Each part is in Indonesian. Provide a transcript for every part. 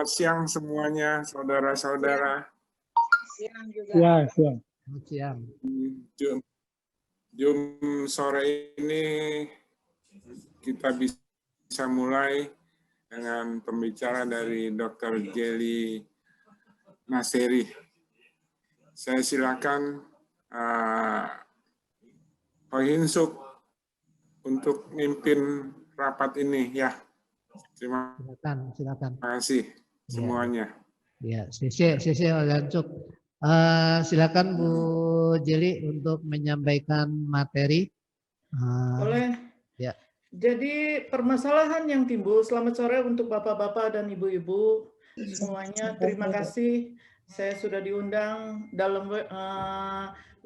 Selamat siang semuanya, saudara-saudara. Siang juga. Siang. Siang. Jum sore ini kita bisa mulai dengan pembicara dari Dr. Jelly Naseri. Saya silakan Pak Hinsuk untuk mimpin rapat ini ya. Terima Silakan. kasih semuanya. Ya, Sisi Olancuk. Silakan Bu Jeli untuk menyampaikan materi. Boleh. Ya. Jadi permasalahan yang timbul, selamat sore untuk Bapak-Bapak dan Ibu-Ibu semuanya. Terima kasih saya sudah diundang dalam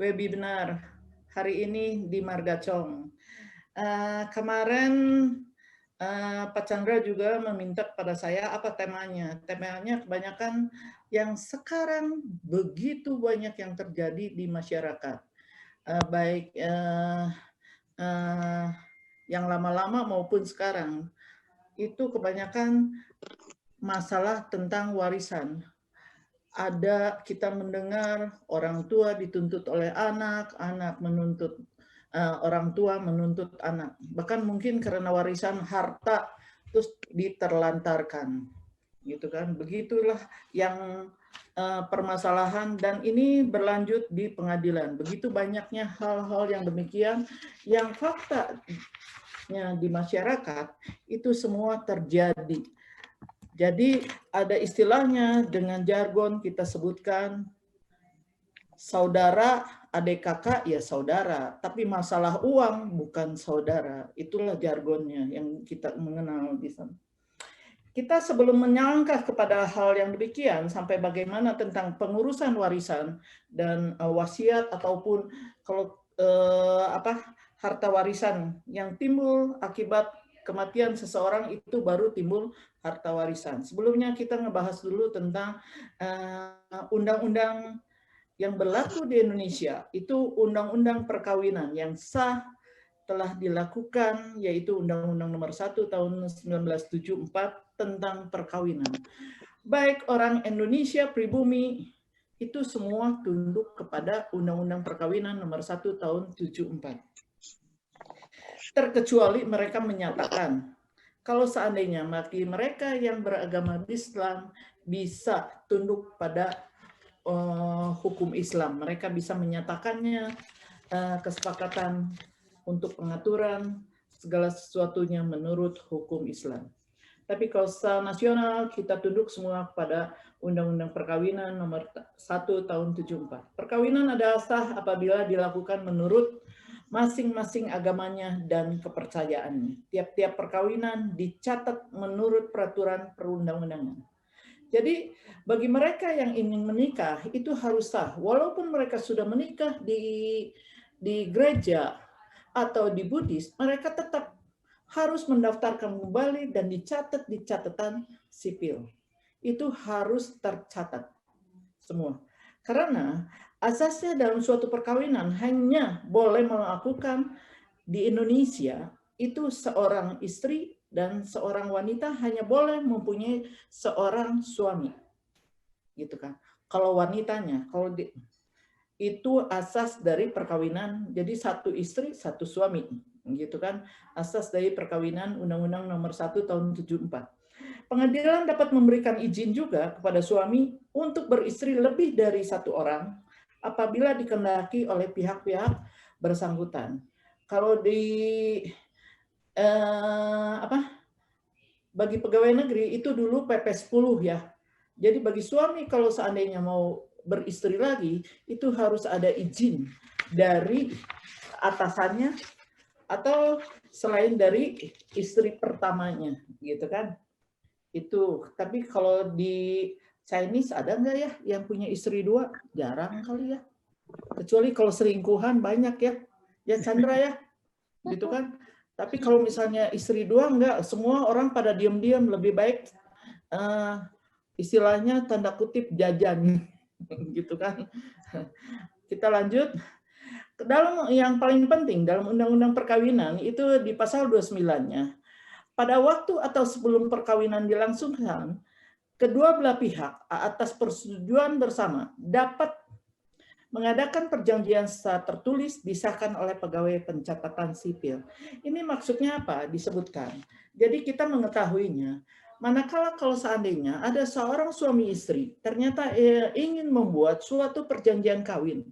webinar hari ini di Margacong. Kemarin Pak Chandra juga meminta kepada saya apa temanya. Temanya kebanyakan yang sekarang begitu banyak yang terjadi di masyarakat. Baik yang lama-lama maupun sekarang. Itu kebanyakan masalah tentang warisan. Ada kita mendengar orang tua dituntut oleh anak, anak menuntut orang tua menuntut anak, bahkan mungkin karena warisan harta terus diterlantarkan, gitu kan? Begitulah yang permasalahan dan ini berlanjut di pengadilan. Begitu banyaknya hal-hal yang demikian, yang faktanya di masyarakat itu semua terjadi. Jadi ada istilahnya dengan jargon kita sebutkan saudara, adik kakak ya saudara, tapi masalah uang bukan saudara. Itulah jargonnya yang kita mengenal di sana. Kita sebelum menyangka kepada hal yang demikian sampai bagaimana tentang pengurusan warisan dan wasiat ataupun kalau harta warisan yang timbul akibat kematian seseorang itu baru timbul harta warisan. Sebelumnya kita ngebahas dulu tentang undang-undang yang berlaku di Indonesia, itu undang-undang perkawinan yang sah telah dilakukan, yaitu Undang-Undang Nomor 1 Tahun 1974 tentang perkawinan. Baik orang Indonesia pribumi itu semua tunduk kepada Undang-Undang Perkawinan Nomor 1 Tahun 74. Terkecuali mereka menyatakan kalau seandainya mereka yang beragama Islam bisa tunduk pada hukum Islam, mereka bisa menyatakannya kesepakatan untuk pengaturan segala sesuatunya menurut hukum Islam. Tapi kalau secara nasional kita tunduk semua pada Undang-Undang Perkawinan Nomor 1 Tahun 74. Perkawinan adalah sah apabila dilakukan menurut masing-masing agamanya dan kepercayaannya. Tiap-tiap perkawinan dicatat menurut peraturan perundang-undangan. Jadi bagi mereka yang ingin menikah itu harus sah. Walaupun mereka sudah menikah di gereja atau di Buddhis, mereka tetap harus mendaftarkan kembali dan dicatat di catatan sipil. Itu harus tercatat semua. Karena asasnya dalam suatu perkawinan hanya boleh melakukan di Indonesia itu seorang istri dan seorang wanita hanya boleh mempunyai seorang suami, gitu kan? Kalau wanitanya, kalau itu asas dari perkawinan, jadi satu istri satu suami, gitu kan? Asas dari perkawinan Undang-Undang Nomor 1 Tahun 74. Pengadilan dapat memberikan izin juga kepada suami untuk beristri lebih dari satu orang apabila dikehendaki oleh pihak-pihak bersangkutan. Kalau bagi pegawai negeri itu dulu PP 10 ya. Jadi bagi suami kalau seandainya mau beristri lagi itu harus ada izin dari atasannya atau selain dari istri pertamanya, gitu kan? Itu. Tapi kalau di Chinese ada nggak ya yang punya istri dua? Jarang kali ya. Kecuali kalau selingkuhan banyak ya. Ya Chandra ya. Gitu kan? Tapi kalau misalnya istri dua enggak, semua orang pada diam-diam, lebih baik istilahnya tanda kutip jajan, gitu kan. Kita lanjut. Dalam yang paling penting dalam Undang-Undang Perkawinan itu di pasal 29-nya, pada waktu atau sebelum perkawinan dilangsungkan, kedua belah pihak atas persetujuan bersama dapat mengadakan perjanjian secara tertulis disahkan oleh pegawai pencatatan sipil. Ini maksudnya apa? Disebutkan. Jadi kita mengetahuinya, manakala kalau seandainya ada seorang suami istri ternyata ingin membuat suatu perjanjian kawin,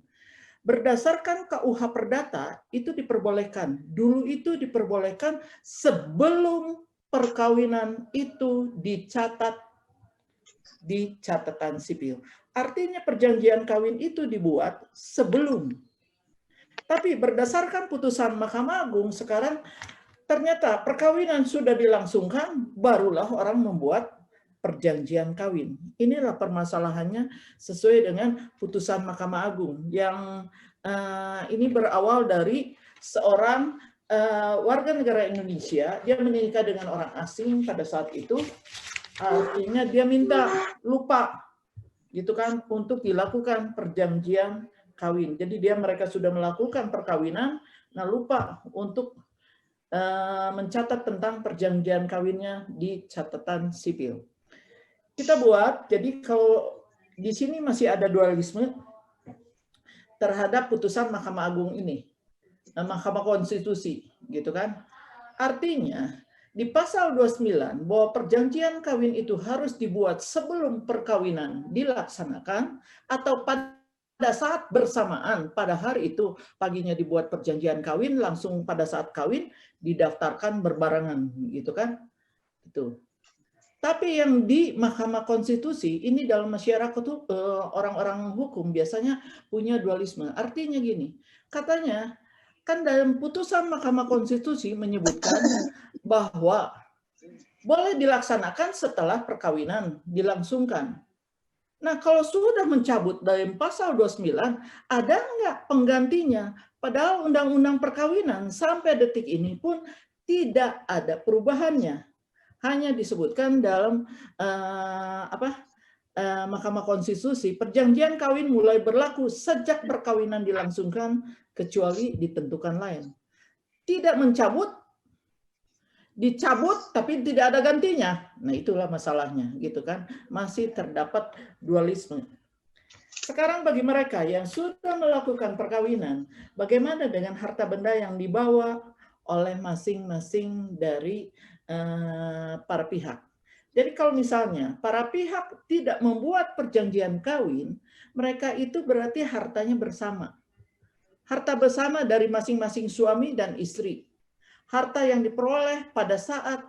berdasarkan KUH Perdata itu diperbolehkan. Dulu itu diperbolehkan sebelum perkawinan itu dicatat di catatan sipil. Artinya perjanjian kawin itu dibuat sebelum. Tapi berdasarkan putusan Mahkamah Agung sekarang ternyata perkawinan sudah dilangsungkan, barulah orang membuat perjanjian kawin. Inilah permasalahannya sesuai dengan putusan Mahkamah Agung yang ini berawal dari seorang warga negara Indonesia, dia menikah dengan orang asing pada saat itu, artinya dia minta lupa gitu kan untuk dilakukan perjanjian kawin. Jadi mereka sudah melakukan perkawinan, nah lupa untuk mencatat tentang perjanjian kawinnya di catatan sipil. Kita buat, jadi kalau di sini masih ada dualisme terhadap putusan Mahkamah Agung ini, Mahkamah Konstitusi, gitu kan? Artinya di pasal 29 bahwa perjanjian kawin itu harus dibuat sebelum perkawinan dilaksanakan atau pada saat bersamaan, pada hari itu paginya dibuat perjanjian kawin, langsung pada saat kawin didaftarkan berbarengan, gitu kan? Itu. Tapi yang di Mahkamah Konstitusi ini dalam masyarakat orang-orang hukum biasanya punya dualisme. Artinya gini, katanya kan dalam putusan Mahkamah Konstitusi menyebutkan bahwa boleh dilaksanakan setelah perkawinan dilangsungkan. Nah, kalau sudah mencabut dalam pasal 29, ada nggak penggantinya? Padahal undang-undang perkawinan sampai detik ini pun tidak ada perubahannya. Hanya disebutkan dalam Mahkamah Konstitusi, perjanjian kawin mulai berlaku sejak perkawinan dilangsungkan kecuali ditentukan lain. Tidak mencabut, dicabut tapi tidak ada gantinya. Nah, itulah masalahnya, gitu kan? Masih terdapat dualisme. Sekarang bagi mereka yang sudah melakukan perkawinan, bagaimana dengan harta benda yang dibawa oleh masing-masing dari para pihak? Jadi kalau misalnya para pihak tidak membuat perjanjian kawin, mereka itu berarti hartanya bersama. Harta bersama dari masing-masing suami dan istri. Harta yang diperoleh pada saat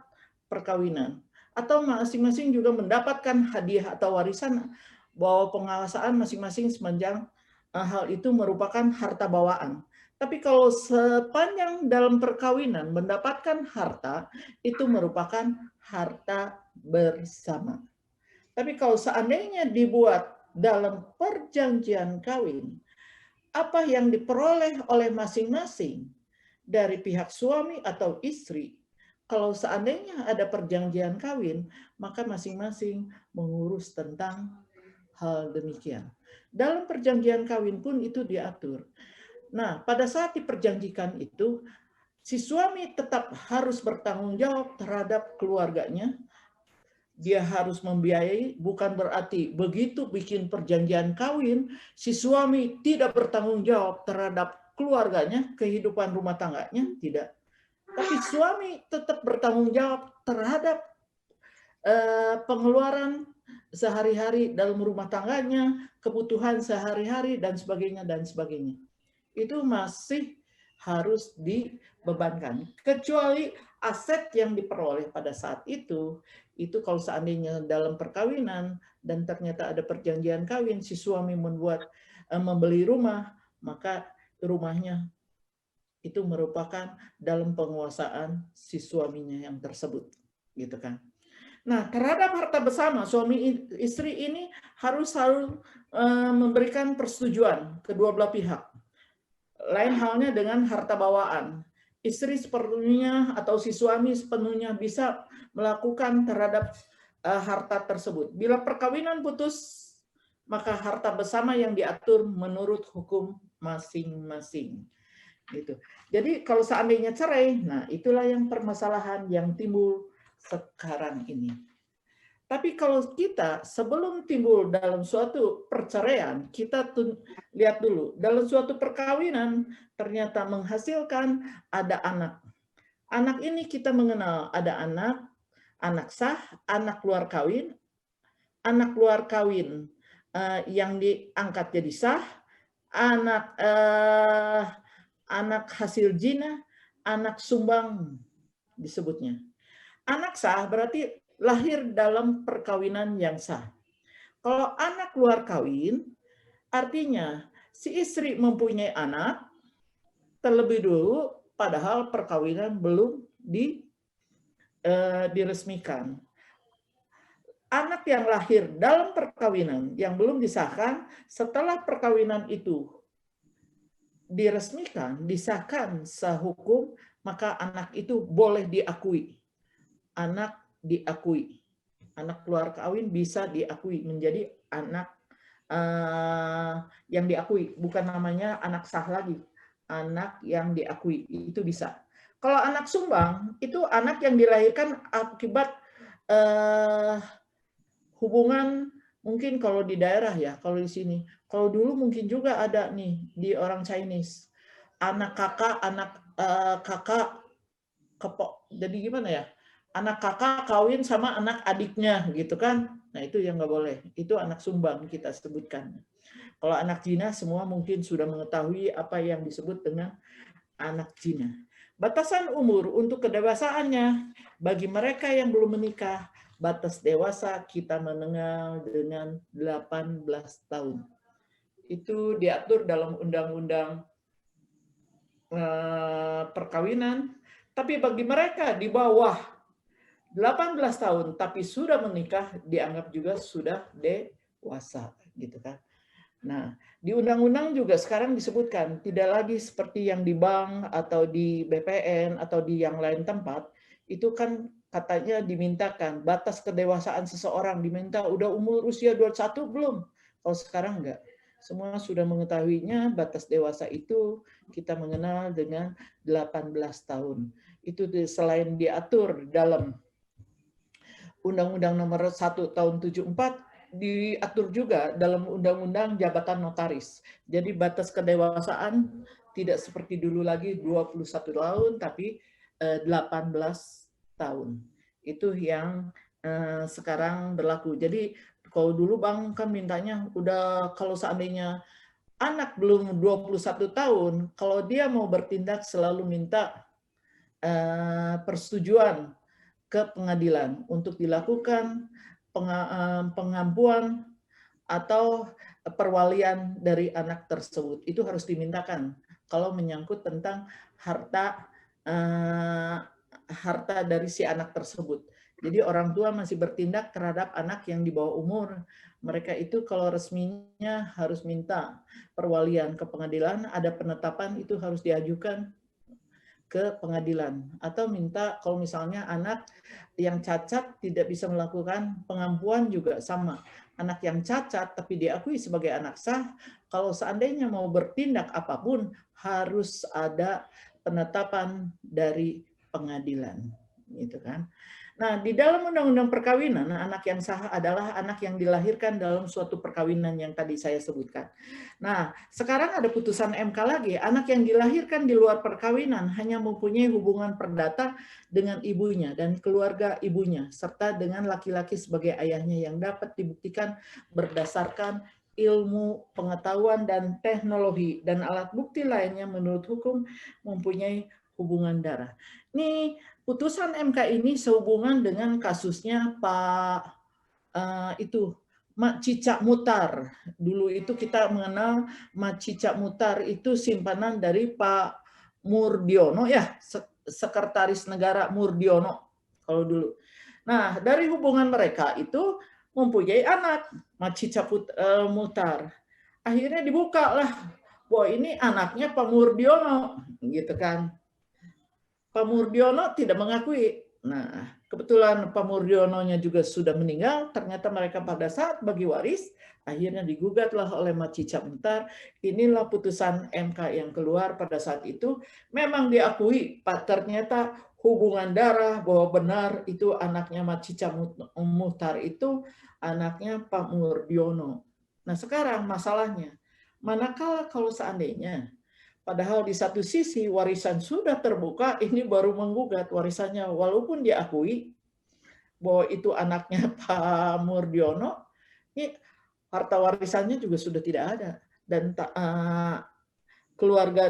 perkawinan. Atau masing-masing juga mendapatkan hadiah atau warisan bahwa penguasaan masing-masing sepanjang hal itu merupakan harta bawaan. Tapi kalau sepanjang dalam perkawinan mendapatkan harta, itu merupakan harta bersama. Tapi kalau seandainya dibuat dalam perjanjian kawin, apa yang diperoleh oleh masing-masing dari pihak suami atau istri, kalau seandainya ada perjanjian kawin, maka masing-masing mengurus tentang hal demikian. Dalam perjanjian kawin pun itu diatur. Nah, pada saat diperjanjikan itu, si suami tetap harus bertanggung jawab terhadap keluarganya. Dia harus membiayai, bukan berarti begitu bikin perjanjian kawin, si suami tidak bertanggung jawab terhadap keluarganya, kehidupan rumah tangganya, tidak. Tapi suami tetap bertanggung jawab terhadap pengeluaran sehari-hari dalam rumah tangganya, kebutuhan sehari-hari, dan sebagainya, dan sebagainya. Itu masih harus dibebankan. Kecuali aset yang diperoleh pada saat itu kalau seandainya dalam perkawinan dan ternyata ada perjanjian kawin, si suami membeli rumah, maka rumahnya itu merupakan dalam penguasaan si suaminya yang tersebut, gitu kan. Nah, terhadap harta bersama suami istri ini harus memberikan persetujuan kedua belah pihak. Lain halnya dengan harta bawaan. Istri sepenuhnya atau si suami sepenuhnya bisa melakukan terhadap harta tersebut. Bila perkawinan putus, maka harta bersama yang diatur menurut hukum masing-masing. Gitu. Jadi kalau seandainya cerai, nah itulah yang permasalahan yang timbul sekarang ini. Tapi kalau kita sebelum timbul dalam suatu perceraian, kita lihat dulu dalam suatu perkawinan ternyata menghasilkan ada anak. Anak ini kita mengenal ada anak sah, anak luar kawin yang diangkat jadi sah, anak hasil zina, anak sumbang disebutnya. Anak sah berarti lahir dalam perkawinan yang sah. Kalau anak luar kawin, artinya si istri mempunyai anak terlebih dulu, padahal perkawinan belum diresmikan. Anak yang lahir dalam perkawinan yang belum disahkan, setelah perkawinan itu diresmikan, disahkan sehukum, maka anak itu boleh diakui. Anak diakui. Anak keluar kawin bisa diakui menjadi anak yang diakui, bukan namanya anak sah lagi. Anak yang diakui, itu bisa. Kalau anak sumbang, itu anak yang dilahirkan akibat hubungan, mungkin kalau di daerah ya, kalau di sini. Kalau dulu mungkin juga ada nih di orang Chinese. Anak kakak, kakak kepok. Jadi gimana ya? Anak kakak kawin sama anak adiknya gitu kan. Nah itu yang nggak boleh. Itu anak sumbang kita sebutkan. Kalau anak zina semua mungkin sudah mengetahui apa yang disebut dengan anak zina. Batasan umur untuk kedewasaannya bagi mereka yang belum menikah, batas dewasa kita mengenal dengan 18 tahun. Itu diatur dalam undang-undang perkawinan. Tapi bagi mereka di bawah 18 tahun tapi sudah menikah dianggap juga sudah dewasa gitu kan. Nah, di undang-undang juga sekarang disebutkan tidak lagi seperti yang di bank atau di BPN atau di yang lain tempat, itu kan katanya dimintakan batas kedewasaan seseorang diminta udah umur usia 21 belum. Kalau sekarang enggak. Semua sudah mengetahuinya batas dewasa itu kita mengenal dengan 18 tahun. Itu selain diatur dalam Undang-Undang Nomor 1 Tahun 74 diatur juga dalam Undang-Undang Jabatan Notaris. Jadi batas kedewasaan tidak seperti dulu lagi 21 tahun tapi 18 tahun. Itu yang sekarang berlaku. Jadi kalau dulu Bang kan mintanya udah kalau seandainya anak belum 21 tahun, kalau dia mau bertindak selalu minta persetujuan ke pengadilan untuk dilakukan pengampuan atau perwalian dari anak tersebut. Itu harus dimintakan kalau menyangkut tentang harta dari si anak tersebut. Jadi orang tua masih bertindak terhadap anak yang di bawah umur. Mereka itu kalau resminya harus minta perwalian ke pengadilan, ada penetapan itu harus diajukan ke pengadilan atau minta kalau misalnya anak yang cacat tidak bisa melakukan pengampuan juga sama. Anak yang cacat tapi diakui sebagai anak sah, kalau seandainya mau bertindak apapun harus ada penetapan dari pengadilan, gitu kan. Nah, di dalam Undang-Undang Perkawinan, anak yang sah adalah anak yang dilahirkan dalam suatu perkawinan yang tadi saya sebutkan. Nah, sekarang ada putusan MK lagi, anak yang dilahirkan di luar perkawinan hanya mempunyai hubungan perdata dengan ibunya dan keluarga ibunya, serta dengan laki-laki sebagai ayahnya yang dapat dibuktikan berdasarkan ilmu, pengetahuan, dan teknologi, dan alat bukti lainnya menurut hukum mempunyai hubungan darah. Ini putusan MK ini sehubungan dengan kasusnya Pak Mak Cicak Mutar. Dulu itu kita mengenal Mak Cicak Mutar itu simpanan dari Pak Murdiono ya, Sekretaris Negara Murdiono kalau dulu. Nah, dari hubungan mereka itu mempunyai anak Mak Cicak Mutar. Akhirnya dibuka lah, wah ini anaknya Pak Murdiono, gitu kan. Pak Murdiono tidak mengakui. Nah, kebetulan Pak Murdiono-nya juga sudah meninggal, ternyata mereka pada saat bagi waris, akhirnya digugatlah oleh Mak Cicak Mutar. Inilah putusan MK yang keluar pada saat itu, memang diakui, Pak, ternyata hubungan darah bahwa benar itu anaknya Mat Cica Muchtar itu anaknya Pak Murdiono. Nah sekarang masalahnya, manakala kalau seandainya, padahal di satu sisi warisan sudah terbuka, ini baru menggugat warisannya, walaupun diakui bahwa itu anaknya Pak Murdiono, ini harta warisannya juga sudah tidak ada. Dan keluarga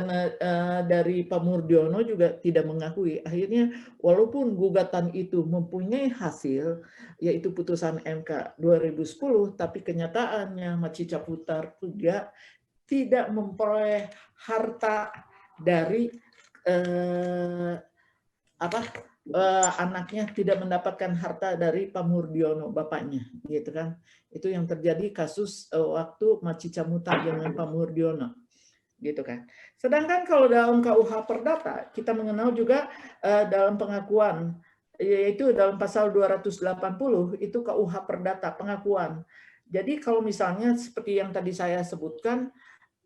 dari Pak Murdiono juga tidak mengakui. Akhirnya walaupun gugatan itu mempunyai hasil, yaitu putusan MK 2010, tapi kenyataannya Mat Cica Muchtar juga tidak memperoleh harta dari anaknya, tidak mendapatkan harta dari Pak Murdiono bapaknya, gitu kan? Itu yang terjadi kasus waktu Mat Cica Muchtar dengan Pak Murdiono, gitu kan. Sedangkan kalau dalam KUH Perdata kita mengenal juga dalam pengakuan, yaitu dalam pasal 280 itu KUH Perdata pengakuan. Jadi kalau misalnya seperti yang tadi saya sebutkan,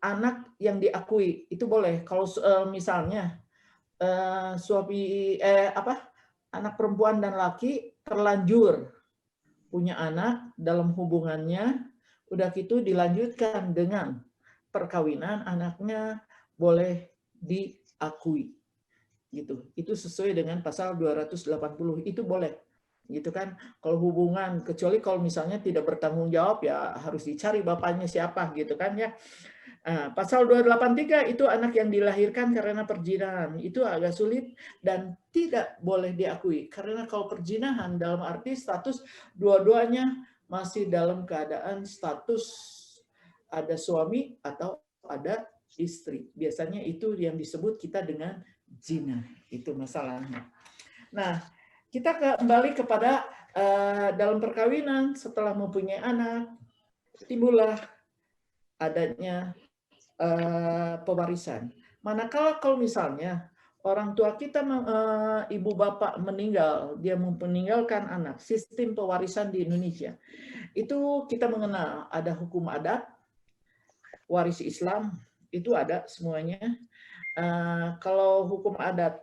anak yang diakui itu boleh. Kalau misalnya anak perempuan dan laki terlanjur punya anak dalam hubungannya, udah gitu dilanjutkan dengan perkawinan, anaknya boleh diakui, gitu. Itu sesuai dengan pasal 280, itu boleh, gitu kan. Kalau hubungan, kecuali kalau misalnya tidak bertanggung jawab, ya harus dicari bapaknya siapa, gitu kan ya. Pasal 283 itu anak yang dilahirkan karena perzinahan, itu agak sulit dan tidak boleh diakui, karena kalau perzinahan dalam arti status dua-duanya masih dalam keadaan status ada suami atau ada istri. Biasanya itu yang disebut kita dengan zina. Itu masalahnya. Nah, kita kembali kepada dalam perkawinan setelah mempunyai anak, timbullah adanya pewarisan. Manakala kalau misalnya orang tua kita, ibu bapak meninggal, dia meninggalkan anak, sistem pewarisan di Indonesia, itu kita mengenal ada hukum adat, waris Islam, itu ada semuanya. Kalau hukum adat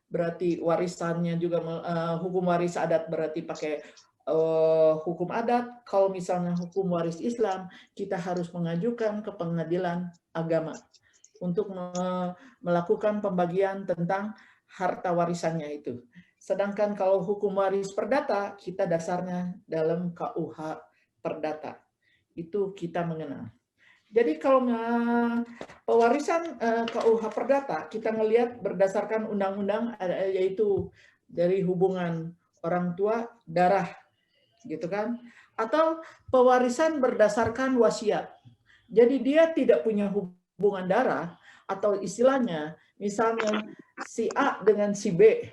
berarti warisannya juga, hukum waris adat berarti pakai hukum adat. Kalau misalnya hukum waris Islam, kita harus mengajukan ke pengadilan agama untuk melakukan pembagian tentang harta warisannya itu. Sedangkan kalau hukum waris perdata, kita dasarnya dalam KUH Perdata. Itu kita mengenal. Jadi kalau pewarisan KUH Perdata, kita melihat berdasarkan undang-undang, yaitu dari hubungan orang tua darah, gitu kan? Atau pewarisan berdasarkan wasiat. Jadi dia tidak punya hubungan darah, atau istilahnya, misalnya si A dengan si B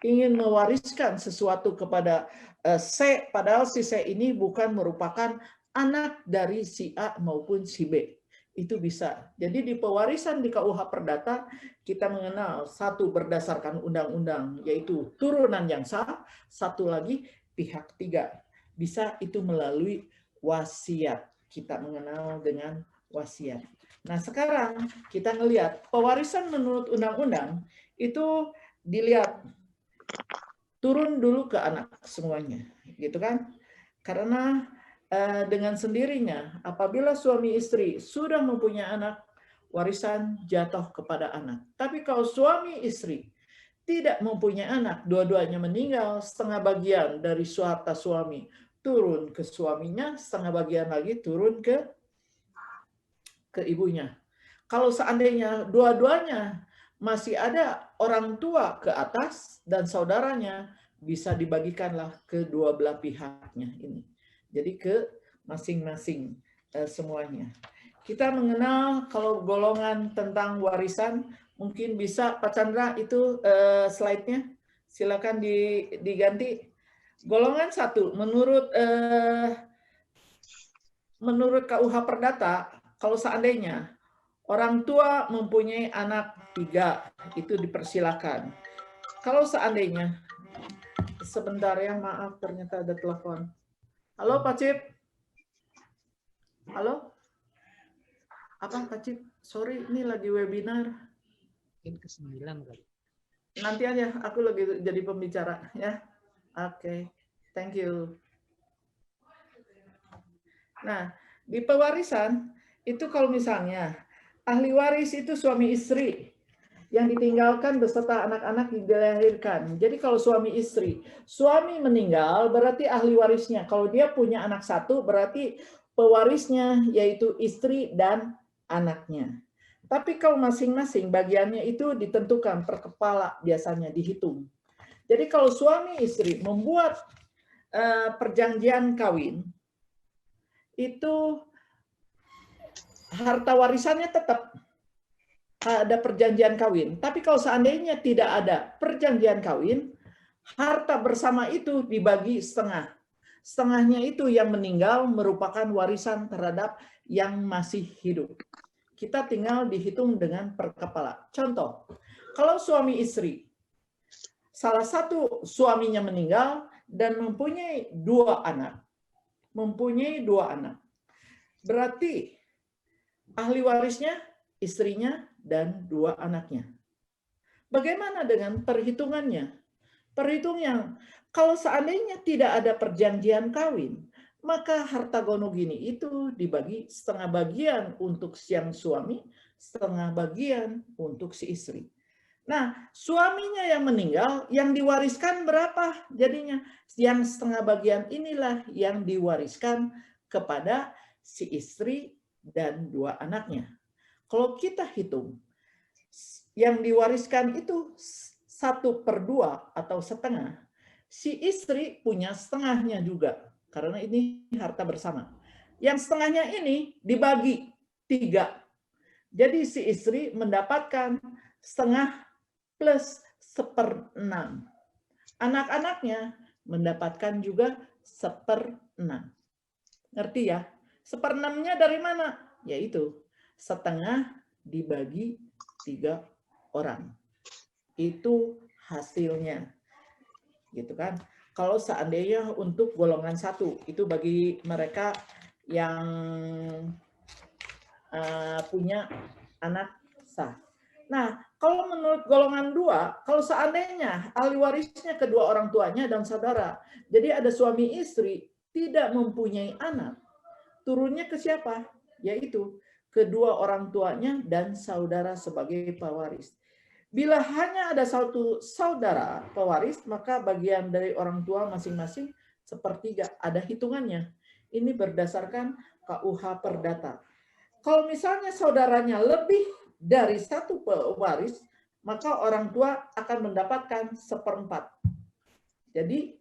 ingin mewariskan sesuatu kepada C, padahal si C ini bukan merupakan anak dari si A maupun si B. Itu bisa. Jadi di pewarisan di KUH Perdata, kita mengenal satu berdasarkan undang-undang, yaitu turunan yang sah, satu lagi pihak tiga. Bisa itu melalui wasiat. Kita mengenal dengan wasiat. Nah sekarang kita ngelihat pewarisan menurut undang-undang itu dilihat turun dulu ke anak semuanya, gitu kan? Karena dengan sendirinya apabila suami istri sudah mempunyai anak, warisan jatuh kepada anak. Tapi kalau suami istri tidak mempunyai anak, dua-duanya meninggal, setengah bagian dari harta suami turun ke suaminya, setengah bagian lagi turun ke ibunya. Kalau seandainya dua-duanya masih ada orang tua ke atas dan saudaranya, bisa dibagikanlah ke dua belah pihaknya ini. Jadi ke masing-masing semuanya. Kita mengenal kalau golongan tentang warisan, mungkin bisa Pak Chandra itu slide-nya, silakan diganti. Golongan 1, menurut KUH Perdata, kalau seandainya orang tua mempunyai anak 3, itu dipersilakan. Kalau seandainya, sebentar ya, maaf ternyata ada telepon. Halo Pak Cip? Halo? Apa Pak Cip? Sorry, ini lagi webinar. Mungkin ke-9 kali. nanti aja, aku lagi jadi pembicara ya. Oke, thank you. Nah, di pewarisan itu kalau misalnya ahli waris itu suami istri yang ditinggalkan beserta anak-anak dilahirkan. Jadi kalau suami istri, suami meninggal berarti ahli warisnya. Kalau dia punya anak satu berarti pewarisnya yaitu istri dan anaknya. Tapi kalau masing-masing bagiannya itu ditentukan per kepala biasanya dihitung. Jadi kalau suami istri membuat perjanjian kawin, itu harta warisannya tetap ada perjanjian kawin. Tapi kalau seandainya tidak ada perjanjian kawin, harta bersama itu dibagi setengah. Setengahnya itu yang meninggal merupakan warisan terhadap yang masih hidup. Kita tinggal dihitung dengan per kepala. Contoh, kalau suami istri, salah satu suaminya meninggal dan mempunyai dua anak. Berarti ahli warisnya istrinya dan dua anaknya. Bagaimana dengan perhitungannya? Perhitungan, kalau seandainya tidak ada perjanjian kawin, maka harta gono gini itu dibagi setengah bagian untuk yang suami, setengah bagian untuk si istri. Nah, suaminya yang meninggal, yang diwariskan berapa jadinya? Yang setengah bagian inilah yang diwariskan kepada si istri dan dua anaknya. Kalau kita hitung, yang diwariskan itu 1/2 atau setengah. Si istri punya setengahnya juga, karena ini harta bersama. Yang setengahnya ini dibagi 3. Jadi si istri mendapatkan setengah plus 1/6. Anak-anaknya mendapatkan juga 1/6. Ngerti ya? 1/6-nya dari mana? Yaitu setengah dibagi 3 orang. Itu hasilnya. Gitu kan? Kalau seandainya untuk golongan 1, itu bagi mereka yang punya anak sah. Nah, kalau menurut golongan 2, kalau seandainya ahli warisnya kedua orang tuanya dan saudara, jadi ada suami istri tidak mempunyai anak, turunnya ke siapa? Yaitu kedua orang tuanya dan saudara sebagai pewaris. Bila hanya ada satu saudara pewaris, maka bagian dari orang tua masing-masing 1/3. Ada hitungannya. Ini berdasarkan KUH Perdata. Kalau misalnya saudaranya lebih dari satu pewaris, maka orang tua akan mendapatkan 1/4. Jadi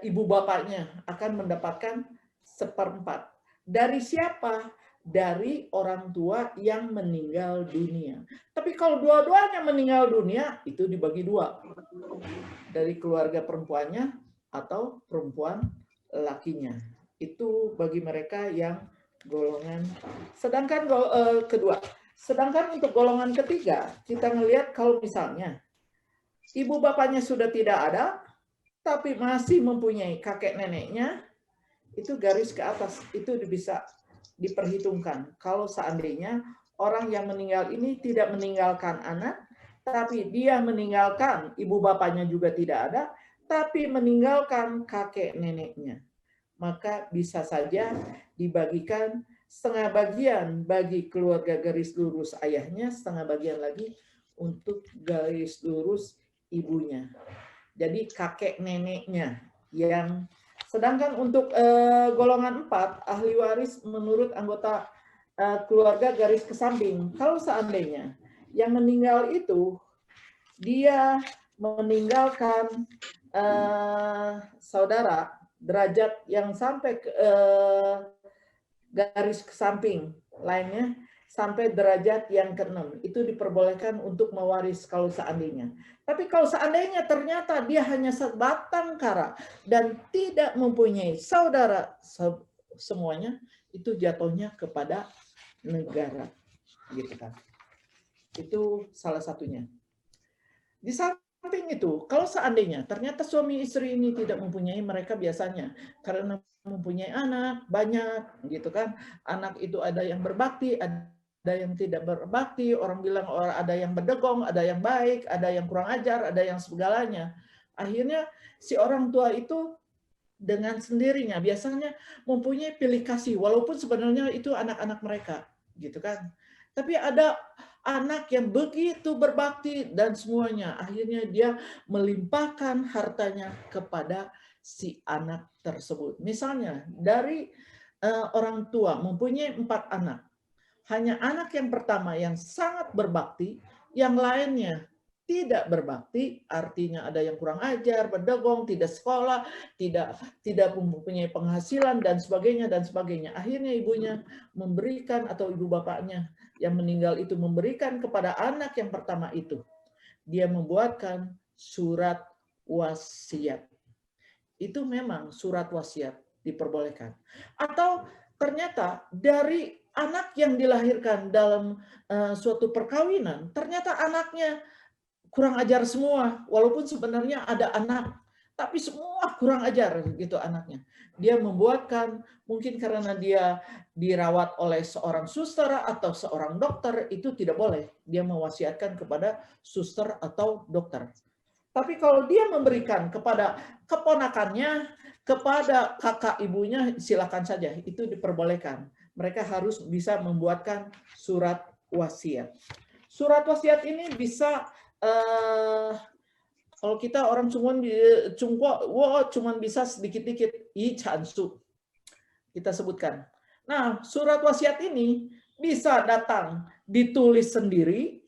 ibu bapaknya akan mendapatkan 1/4. Dari siapa? Dari orang tua yang meninggal dunia. Tapi kalau dua-duanya meninggal dunia, itu dibagi 2. Dari keluarga perempuannya atau perempuan lakinya. Itu bagi mereka yang golongan. Sedangkan kedua. Sedangkan untuk golongan ketiga, kita melihat kalau misalnya ibu bapaknya sudah tidak ada, tapi masih mempunyai kakek neneknya, itu garis ke atas, itu bisa diperhitungkan. Kalau seandainya orang yang meninggal ini tidak meninggalkan anak, tapi dia meninggalkan ibu bapaknya juga tidak ada, tapi meninggalkan kakek neneknya. Maka bisa saja dibagikan setengah bagian bagi keluarga garis lurus ayahnya, setengah bagian lagi untuk garis lurus ibunya. Jadi kakek neneknya yang. Sedangkan untuk golongan 4, ahli waris menurut anggota keluarga garis ke samping. Kalau seandainya yang meninggal itu, dia meninggalkan saudara, derajat yang sampai ke garis ke samping, lainnya sampai derajat yang ke-6. Itu diperbolehkan untuk mewaris kalau seandainya. Tapi kalau seandainya ternyata dia hanya sebatang kara dan tidak mempunyai saudara semuanya, itu jatuhnya kepada negara. Gitu kan. Itu salah satunya. Di samping itu, kalau seandainya ternyata suami istri ini tidak mempunyai, mereka biasanya karena mempunyai anak banyak gitu kan, anak itu ada yang berbakti, ada yang tidak berbakti, orang bilang ada yang berdegong, ada yang baik, ada yang kurang ajar, ada yang segalanya. Akhirnya si orang tua itu dengan sendirinya biasanya mempunyai pilih kasih, walaupun sebenarnya itu anak-anak mereka, gitu kan. Tapi ada anak yang begitu berbakti dan semuanya, akhirnya dia melimpahkan hartanya kepada si anak tersebut. Misalnya dari orang tua mempunyai 4 anak, hanya anak yang pertama yang sangat berbakti, yang lainnya tidak berbakti, artinya ada yang kurang ajar, berdegong, tidak sekolah, tidak mempunyai penghasilan dan sebagainya dan sebagainya. Akhirnya ibunya memberikan, atau ibu bapaknya yang meninggal itu memberikan kepada anak yang pertama itu. Dia membuatkan surat wasiat. Itu memang surat wasiat diperbolehkan. Atau ternyata dari anak yang dilahirkan dalam suatu perkawinan, ternyata anaknya kurang ajar semua, walaupun sebenarnya ada anak, tapi semua kurang ajar gitu anaknya. Dia membuatkan, mungkin karena dia dirawat oleh seorang suster atau seorang dokter, itu tidak boleh. Dia mewasiatkan kepada suster atau dokter. Tapi kalau dia memberikan kepada keponakannya, kepada kakak ibunya, silakan saja, itu diperbolehkan. Mereka harus bisa membuatkan surat wasiat. Surat wasiat ini bisa kalau kita orang cuman bisa sedikit-dikit i chansu kita sebutkan. Nah, surat wasiat ini bisa datang ditulis sendiri,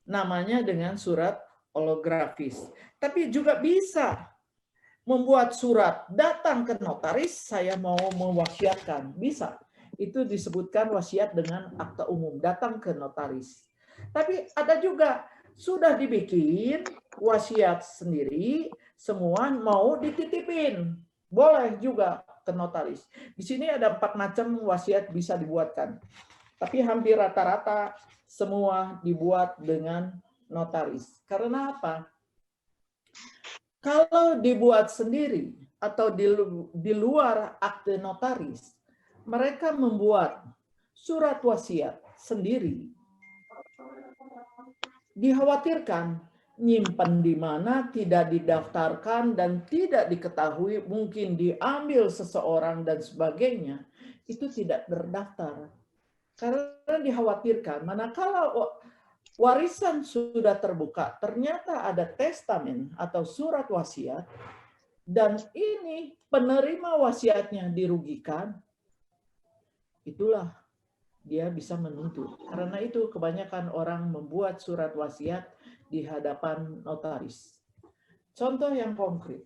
namanya dengan surat holografis. Tapi juga bisa membuat surat datang ke notaris, saya mau mewasiatkan, bisa. Itu disebutkan wasiat dengan akta umum, datang ke notaris. Tapi ada juga sudah dibikin wasiat sendiri, semua mau dititipin, boleh juga ke notaris. Di sini ada 4 macam wasiat bisa dibuatkan, tapi hampir rata-rata semua dibuat dengan notaris. Karena apa? Kalau dibuat sendiri atau di luar akte notaris, mereka membuat surat wasiat sendiri. Dikhawatirkan nyimpan di mana, tidak didaftarkan dan tidak diketahui, mungkin diambil seseorang dan sebagainya, itu tidak terdaftar. Karena dikhawatirkan manakala warisan sudah terbuka, ternyata ada testamen atau surat wasiat, dan ini penerima wasiatnya dirugikan, itulah dia bisa menuntut. Karena itu kebanyakan orang membuat surat wasiat di hadapan notaris. Contoh yang konkret.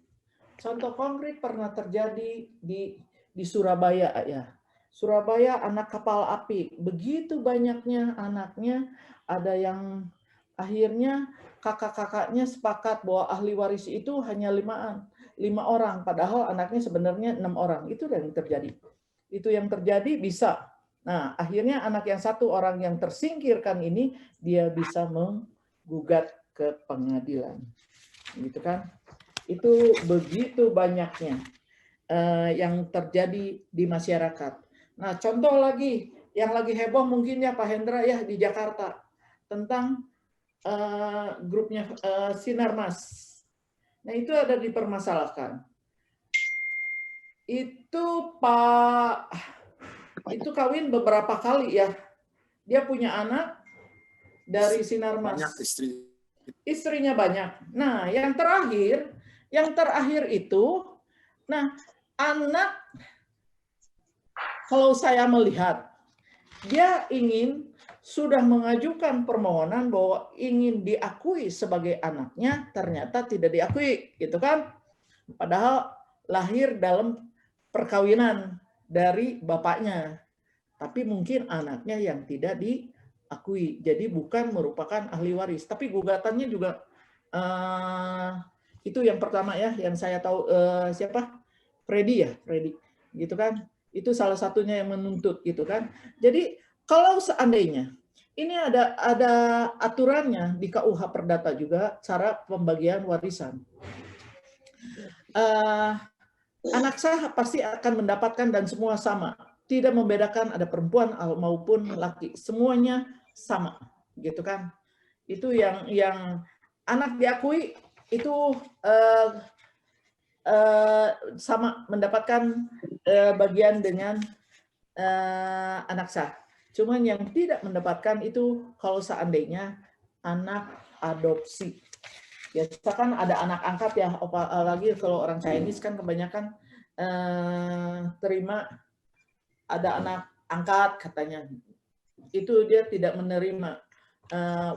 Contoh konkret pernah terjadi di Surabaya ya. Surabaya anak kapal api. Begitu banyaknya anaknya, ada yang akhirnya kakak-kakaknya sepakat bahwa ahli waris itu hanya 5 orang, padahal anaknya sebenarnya 6 orang. Itu yang terjadi. Itu yang terjadi bisa. Nah, akhirnya anak yang 1 orang yang tersingkirkan ini, dia bisa menggugat ke pengadilan. Gitu kan? Itu begitu banyaknya yang terjadi di masyarakat. Nah, contoh lagi, yang lagi heboh mungkin ya Pak Hendra ya di Jakarta, tentang grupnya Sinarmas. Nah, itu ada dipermasalahkan. Itu itu kawin beberapa kali ya. Dia punya anak dari Sinarmas. Banyak istri. Istrinya banyak. Nah, yang terakhir itu, nah anak, kalau saya melihat, dia sudah mengajukan permohonan bahwa ingin diakui sebagai anaknya, ternyata tidak diakui, gitu kan? Padahal lahir dalam perkawinan dari bapaknya, tapi mungkin anaknya yang tidak diakui, jadi bukan merupakan ahli waris. Tapi gugatannya juga itu yang pertama ya, yang saya tahu siapa? Freddy ya, Freddy, gitu kan? Itu salah satunya yang menuntut, gitu kan? Jadi kalau seandainya ini ada aturannya di KUH Perdata juga, cara pembagian warisan. Anak sah pasti akan mendapatkan dan semua sama. tidak membedakan ada perempuan maupun laki, semuanya sama, gitu kan? Itu yang anak diakui itu sama mendapatkan bagian dengan anak sah. Cuman yang tidak mendapatkan itu kalau seandainya anak adopsi. Biasa kan ada anak angkat ya, apalagi kalau orang Chinese kan kebanyakan terima ada anak angkat katanya. Itu dia tidak menerima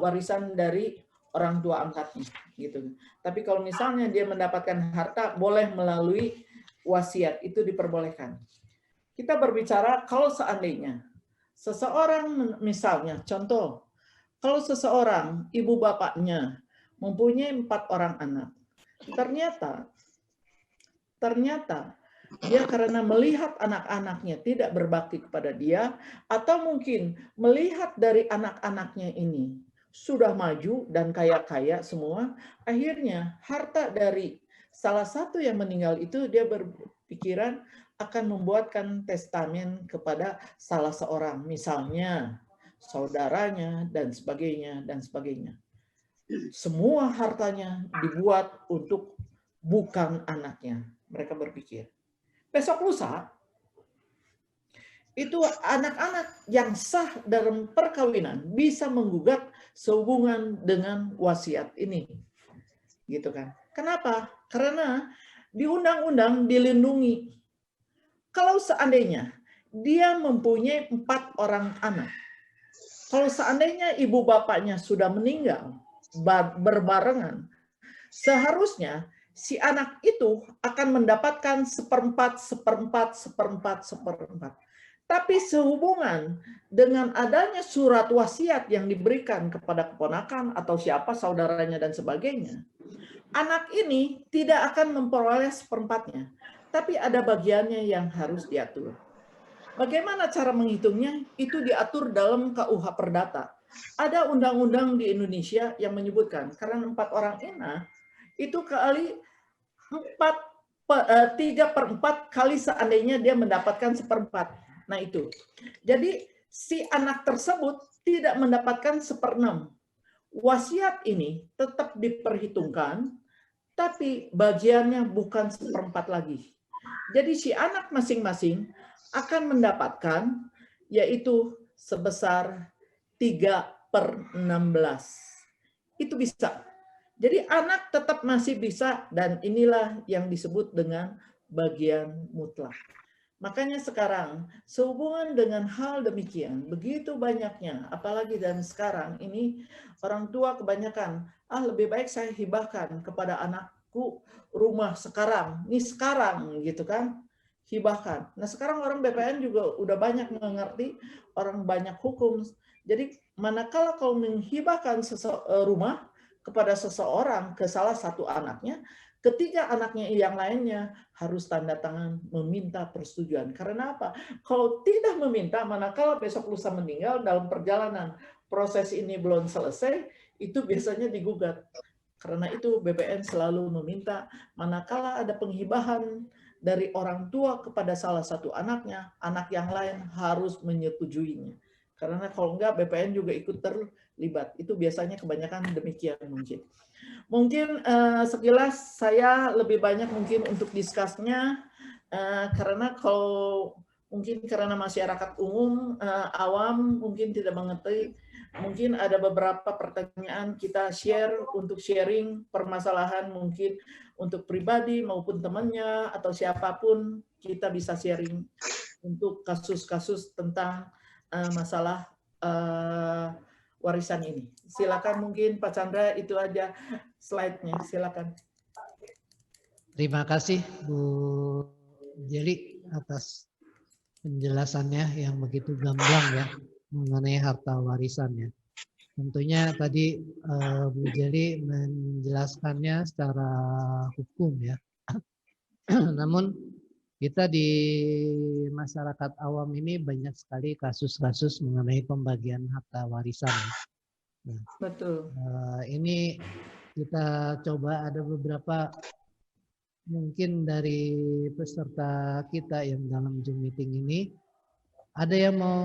warisan dari orang tua angkatnya gitu. Tapi kalau misalnya dia mendapatkan harta boleh melalui wasiat, itu diperbolehkan. Kita berbicara kalau seandainya seseorang, misalnya contoh, kalau seseorang ibu bapaknya mempunyai 4 orang anak, ternyata dia karena melihat anak-anaknya tidak berbakti kepada dia, atau mungkin melihat dari anak-anaknya ini sudah maju dan kaya-kaya semua, akhirnya harta dari salah satu yang meninggal itu dia berpikiran akan membuatkan testamen kepada salah seorang, misalnya saudaranya dan sebagainya dan sebagainya. Semua hartanya dibuat untuk bukan anaknya. Mereka berpikir. Besok lusa, itu anak-anak yang sah dalam perkawinan bisa menggugat sehubungan dengan wasiat ini. Gitu kan. Kenapa? Karena di undang-undang dilindungi. Kalau seandainya dia mempunyai 4 orang anak, kalau seandainya ibu bapaknya sudah meninggal berbarengan, seharusnya si anak itu akan mendapatkan 1/4, 1/4, 1/4, 1/4. Tapi sehubungan dengan adanya surat wasiat yang diberikan kepada keponakan atau siapa saudaranya dan sebagainya, anak ini tidak akan memperoleh 1/4-nya, tapi ada bagiannya yang harus diatur. Bagaimana cara menghitungnya? Itu diatur dalam KUH Perdata. Ada undang-undang di Indonesia yang menyebutkan karena 4 orang anak itu kali 3/4 kali seandainya dia mendapatkan 1/4. Nah itu. Jadi si anak tersebut tidak mendapatkan 1/6. Wasiat ini tetap diperhitungkan, tapi bagiannya bukan 1/4 lagi. Jadi si anak masing-masing akan mendapatkan yaitu sebesar 3/16. Itu bisa. Jadi anak tetap masih bisa, dan inilah yang disebut dengan bagian mutlak. Makanya sekarang sehubungan dengan hal demikian begitu banyaknya, apalagi dan sekarang ini orang tua kebanyakan lebih baik saya hibahkan kepada anakku rumah sekarang, ini sekarang gitu kan, hibahkan. Nah sekarang orang BPN juga udah banyak mengerti, orang banyak hukum. Jadi manakala kau menghibahkan rumah kepada seseorang ke salah satu anaknya, ketiga anaknya yang lainnya harus tanda tangan meminta persetujuan. Karena apa? Kalau tidak meminta, manakala besok lusa meninggal dalam perjalanan proses ini belum selesai, itu biasanya digugat. Karena itu BPN selalu meminta manakala ada penghibahan dari orang tua kepada salah satu anaknya, anak yang lain harus menyetujuinya. Karena kalau enggak BPN juga ikut terlibat. Itu biasanya kebanyakan demikian mungkin. Mungkin sekilas saya lebih banyak mungkin untuk diskusnya, karena kalau mungkin karena masyarakat umum awam mungkin tidak mengerti, mungkin ada beberapa pertanyaan kita share untuk sharing permasalahan mungkin untuk pribadi maupun temannya atau siapapun, kita bisa sharing untuk kasus-kasus tentang masalah warisan ini. Silakan mungkin Pak Chandra, itu aja slide-nya, silakan. Terima kasih Bu Jeli atas penjelasannya yang begitu gamblang ya mengenai harta warisannya. Tentunya tadi Bu Jeli menjelaskannya secara hukum ya. Namun kita di masyarakat awam ini banyak sekali kasus-kasus mengenai pembagian harta warisan. Nah, betul. Ini kita coba ada beberapa mungkin dari peserta kita yang dalam Zoom meeting ini Ada yang mau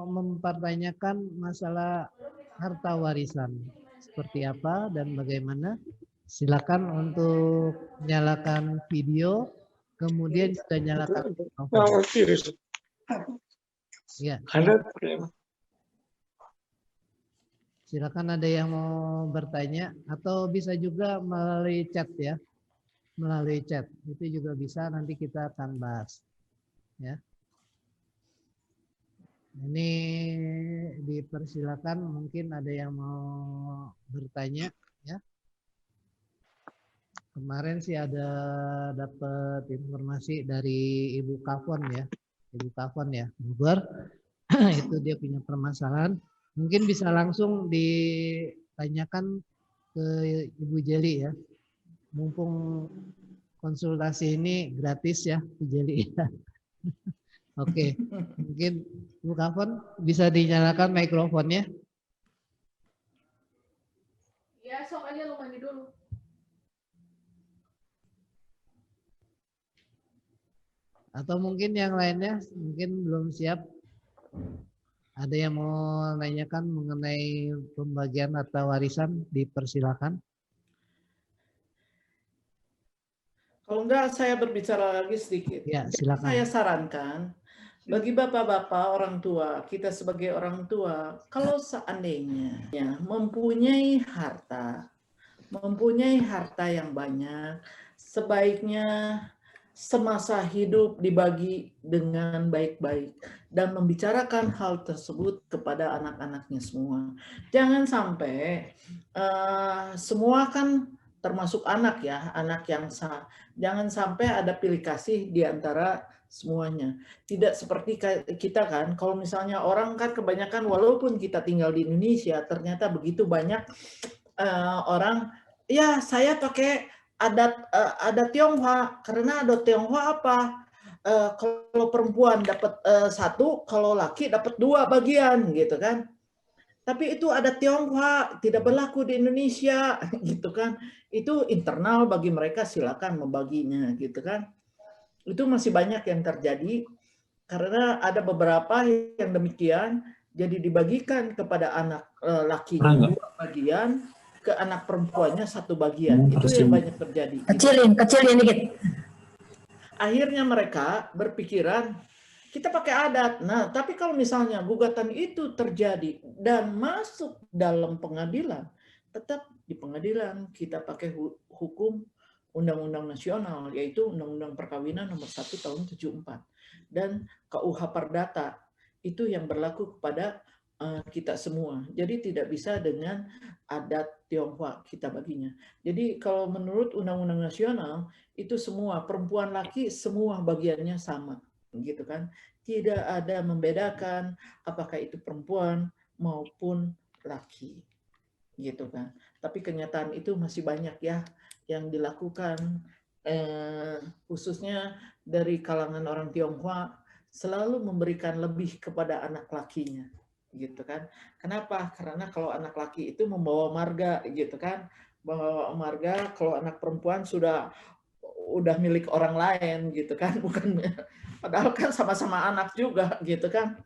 mempertanyakan masalah harta warisan seperti apa dan bagaimana? Silakan untuk nyalakan video, kemudian juga nyalakan mikrofon. Ya, silakan ada yang mau bertanya atau bisa juga melalui chat ya, melalui chat itu juga bisa, nanti kita akan bahas ya. Ini dipersilakan, mungkin ada yang mau bertanya ya. Kemarin sih ada dapat informasi dari Ibu Kafon ya, Ibu Kafon ya, Bogor. Itu dia punya permasalahan. Mungkin bisa langsung ditanyakan ke Ibu Jeli ya. Mumpung konsultasi ini gratis ya, Bu Jeli. Oke, mungkin Bu Kafon bisa dinyalakan mikrofonnya. Ya, sok aja lu mandi dulu. Atau mungkin yang lainnya mungkin belum siap. Ada yang mau nanyakan mengenai pembagian harta warisan, dipersilakan. Kalau enggak, saya berbicara lagi sedikit. Ya, silakan. Saya sarankan bagi bapak-bapak orang tua, kita sebagai orang tua, kalau seandainya ya, mempunyai harta yang banyak, sebaiknya semasa hidup dibagi dengan baik-baik dan membicarakan hal tersebut kepada anak-anaknya semua. Jangan sampai semua kan termasuk anak ya, anak yang sah. Jangan sampai ada pilih kasih di antara semuanya. Tidak seperti kita kan, kalau misalnya orang kan kebanyakan walaupun kita tinggal di Indonesia, ternyata begitu banyak orang, ya saya pakai adat Tionghoa, karena adat Tionghoa apa? Kalau perempuan dapat satu, kalau laki dapat 2 bagian gitu kan. Tapi itu adat Tionghoa, tidak berlaku di Indonesia gitu kan. Itu internal bagi mereka, silakan membaginya gitu kan. Itu masih banyak yang terjadi karena ada beberapa yang demikian, jadi dibagikan kepada anak lakinya 2 bagian, ke anak perempuannya 1 bagian. Itu yang banyak terjadi. Kecilin dikit. Akhirnya mereka berpikiran kita pakai adat. Nah, tapi kalau misalnya gugatan itu terjadi dan masuk dalam pengadilan, tetap di pengadilan kita pakai hukum Undang-Undang Nasional, yaitu Undang-Undang Perkawinan nomor 1 tahun 74 dan KUH Perdata. Itu yang berlaku kepada kita semua. Jadi tidak bisa dengan adat Tionghoa kita baginya. Jadi kalau menurut Undang-Undang Nasional itu semua perempuan laki semua bagiannya sama, gitu kan? Tidak ada membedakan apakah itu perempuan maupun laki, gitu kan? Tapi kenyataan itu masih banyak ya yang dilakukan, khususnya dari kalangan orang Tionghoa selalu memberikan lebih kepada anak lakinya, gitu kan? Kenapa? Karena kalau anak laki itu membawa marga, gitu kan? Membawa marga. Kalau anak perempuan udah milik orang lain, gitu kan? Bukan, padahal kan sama-sama anak juga, gitu kan?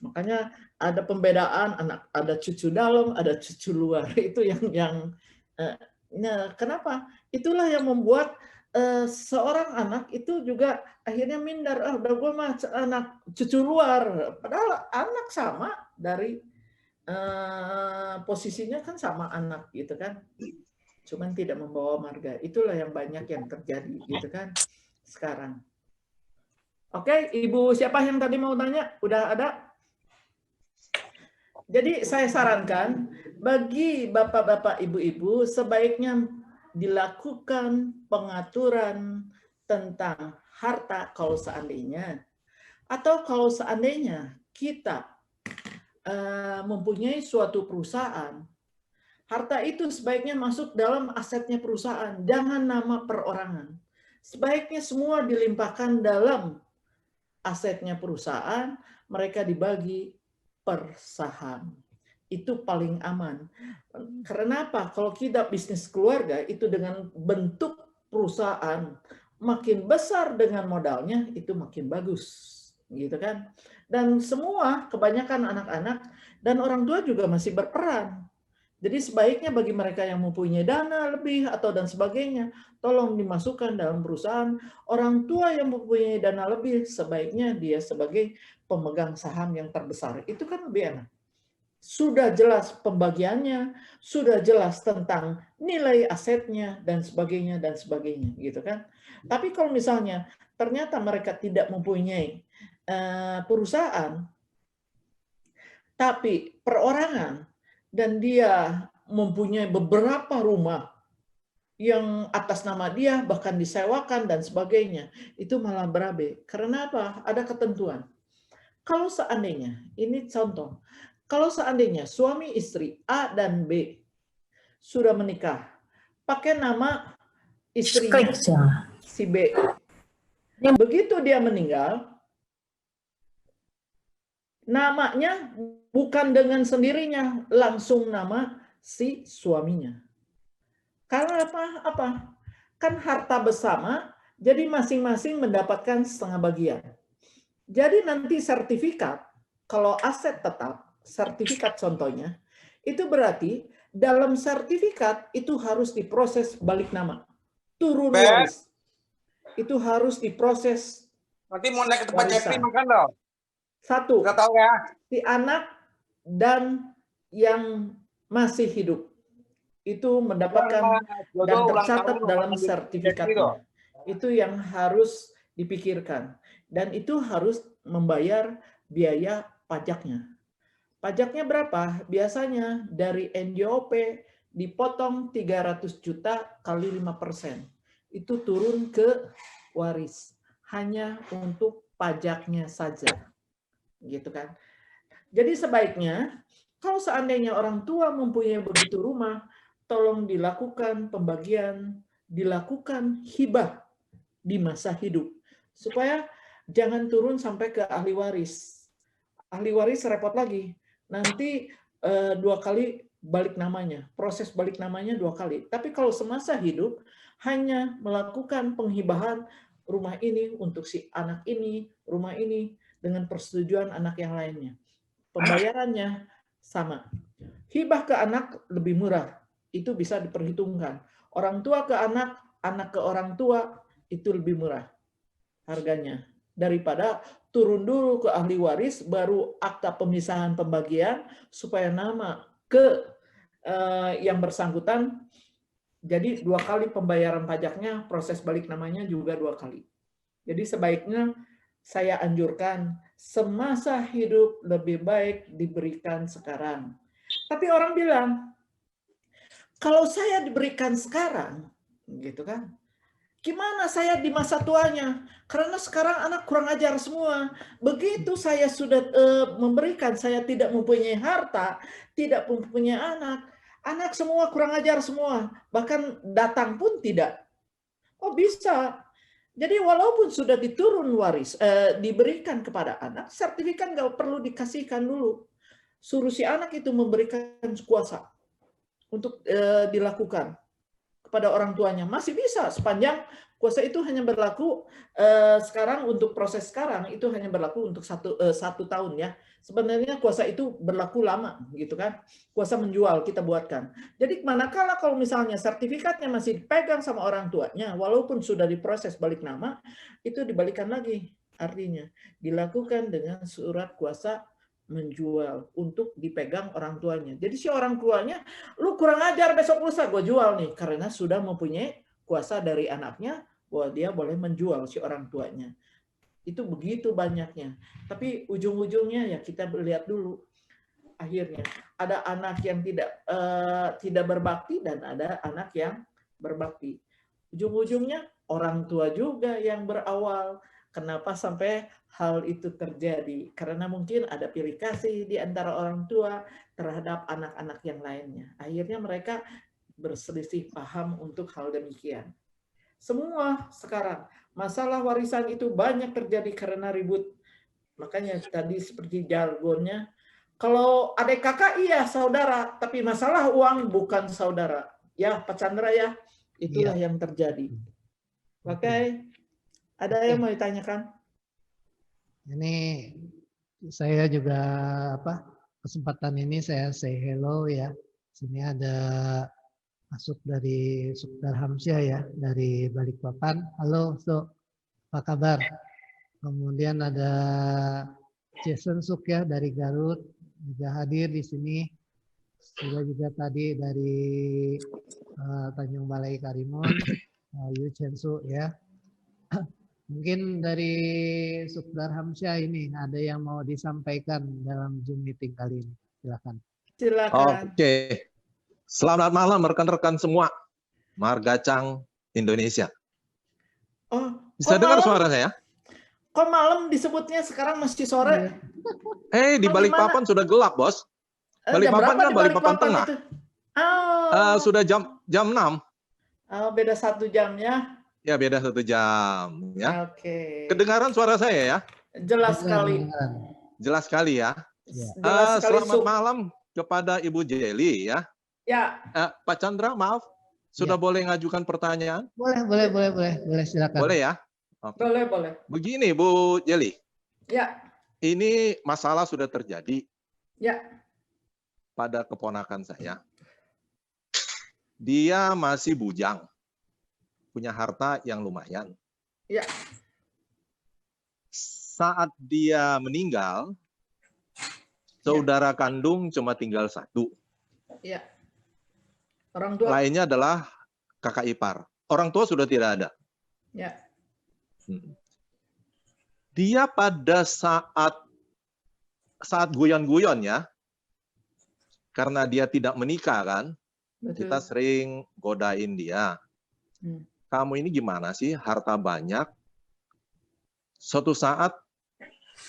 Makanya ada pembedaan anak, ada cucu dalam, ada cucu luar. Itu yang nah, kenapa? Itulah yang membuat seorang anak itu juga akhirnya minder, udah gue mah anak cucu luar, padahal anak sama dari posisinya kan sama anak gitu kan, cuman tidak membawa marga. Itulah yang banyak yang terjadi gitu kan sekarang. Oke, Ibu siapa yang tadi mau tanya? Udah ada? Jadi saya sarankan bagi bapak-bapak, ibu-ibu sebaiknya dilakukan pengaturan tentang harta kalau seandainya, atau kalau seandainya kita mempunyai suatu perusahaan, harta itu sebaiknya masuk dalam asetnya perusahaan, jangan nama perorangan. Sebaiknya semua dilimpahkan dalam asetnya perusahaan, mereka dibagi per saham. Itu paling aman. Karena apa? Kalau kita bisnis keluarga itu dengan bentuk perusahaan makin besar dengan modalnya itu makin bagus, gitu kan. Dan semua kebanyakan anak-anak dan orang tua juga masih berperan. Jadi sebaiknya bagi mereka yang mempunyai dana lebih atau dan sebagainya, tolong dimasukkan dalam perusahaan. Orang tua yang mempunyai dana lebih, sebaiknya dia sebagai pemegang saham yang terbesar. Itu kan lebih enak. Sudah jelas pembagiannya, sudah jelas tentang nilai asetnya dan sebagainya gitu kan. Tapi kalau misalnya ternyata mereka tidak mempunyai perusahaan, tapi perorangan, dan dia mempunyai beberapa rumah yang atas nama dia bahkan disewakan dan sebagainya, itu malah berabe. Karena apa? Ada ketentuan. Kalau seandainya, ini contoh, kalau seandainya suami istri A dan B sudah menikah, pakai nama istrinya si B. Begitu dia meninggal, namanya bukan dengan sendirinya, langsung nama si suaminya. Karena apa? Kan harta bersama, jadi masing-masing mendapatkan setengah bagian. Jadi nanti sertifikat, kalau aset tetap, sertifikat contohnya, itu berarti dalam sertifikat itu harus diproses balik nama. Turun waris. Itu harus diproses. Nanti mau naik ke tempat warisan. Jeffrey makan dong. Satu, Nggak tahu ya. si anak dan yang masih hidup. Itu mendapatkan dan tercatat dalam sertifikatnya. Itu yang harus dipikirkan. Dan itu harus membayar biaya pajaknya. Pajaknya berapa? Biasanya dari NJOP dipotong 300 juta kali 5%. Itu turun ke waris. Hanya untuk pajaknya saja. Gitu kan. Jadi sebaiknya kalau seandainya orang tua mempunyai begitu rumah, tolong dilakukan pembagian, dilakukan hibah di masa hidup. Supaya jangan turun sampai ke ahli waris. Ahli waris repot lagi. Nanti 2 kali balik namanya. Proses balik namanya 2 kali. Tapi kalau semasa hidup, hanya melakukan penghibahan rumah ini untuk si anak ini, rumah ini, dengan persetujuan anak yang lainnya. Pembayarannya sama. Hibah ke anak lebih murah. Itu bisa diperhitungkan. Orang tua ke anak, anak ke orang tua, itu lebih murah harganya daripada turun dulu ke ahli waris baru akta pemisahan pembagian supaya nama ke yang bersangkutan. Jadi 2 kali pembayaran pajaknya, proses balik namanya juga 2 kali. Jadi sebaiknya saya anjurkan semasa hidup lebih baik diberikan sekarang. Tapi orang bilang kalau saya diberikan sekarang gitu kan, gimana saya di masa tuanya? Karena sekarang anak kurang ajar semua. Begitu saya sudah memberikan, saya tidak mempunyai harta, tidak mempunyai anak. Anak semua kurang ajar semua. Bahkan datang pun tidak. Oh bisa. Jadi walaupun sudah diturun waris, diberikan kepada anak, sertifikat nggak perlu dikasihkan dulu. Suruh si anak itu memberikan kuasa untuk dilakukan pada orang tuanya. Masih bisa sepanjang kuasa itu hanya berlaku sekarang untuk proses sekarang itu hanya berlaku untuk satu tahun ya. Sebenarnya kuasa itu berlaku lama gitu kan. Kuasa menjual kita buatkan. Jadi manakala kalau misalnya sertifikatnya masih dipegang sama orang tuanya walaupun sudah diproses balik nama itu dibalikan lagi. Artinya dilakukan dengan surat kuasa menjual untuk dipegang orang tuanya. Jadi si orang tuanya, lu kurang ajar besok lusa gue jual nih karena sudah mempunyai kuasa dari anaknya bahwa dia boleh menjual si orang tuanya. Itu begitu banyaknya. Tapi ujung-ujungnya ya kita lihat dulu. Akhirnya ada anak yang tidak berbakti dan ada anak yang berbakti. Ujung-ujungnya orang tua juga yang berawal. Kenapa sampai hal itu terjadi? Karena mungkin ada pilih kasih di antara orang tua terhadap anak-anak yang lainnya. Akhirnya mereka berselisih paham untuk hal demikian. Semua sekarang masalah warisan itu banyak terjadi karena ribut. Makanya tadi seperti jargonnya, kalau adik kakak iya saudara, tapi masalah uang bukan saudara. Ya Pak Chandra ya, itulah yang terjadi. Oke. Ada yang mau ditanyakan? Ini saya juga kesempatan ini saya say hello ya. Sini ada masuk dari Sukdar Hamsyah ya dari Balikpapan. Halo, apa kabar? Kemudian ada Jason Suk ya dari Garut juga hadir di sini. Juga tadi dari Tanjung Balai Karimun, Yu Chensu ya. Mungkin dari Sukdar Hamsyah ini ada yang mau disampaikan dalam Zoom meeting kali ini. Silakan. Silakan. Oke. Selamat malam rekan-rekan semua. Margacang Indonesia. Oh, Bisa dengar suara saya? Kok malam disebutnya sekarang masih sore? Di Balikpapan sudah gelap, Bos. Balikpapan kan Balikpapan Tengah. Oh. Sudah jam 6. Oh, beda 1 jam ya. Ya, beda 1 jam ya. Oke. Kedengaran suara saya ya? Jelas sekali. Jelas sekali ya. Jelas sekali, Selamat malam kepada Ibu Jeli ya. Ya. Pak Chandra, maaf. Sudah boleh ngajukan pertanyaan? Boleh silakan. Boleh ya? Oke. Boleh. Begini Bu Jeli. Ya. Ini masalah sudah terjadi. Ya. Pada keponakan saya. Dia masih bujang. Punya harta yang lumayan. Ya. Saat dia meninggal, saudara kandung cuma tinggal 1. Ya. Orang tua. Lainnya adalah kakak ipar. Orang tua sudah tidak ada. Ya. Dia pada saat guyon-guyon ya, karena dia tidak menikah kan, Betul. kita sering godain dia. Kamu ini gimana sih, harta banyak, suatu saat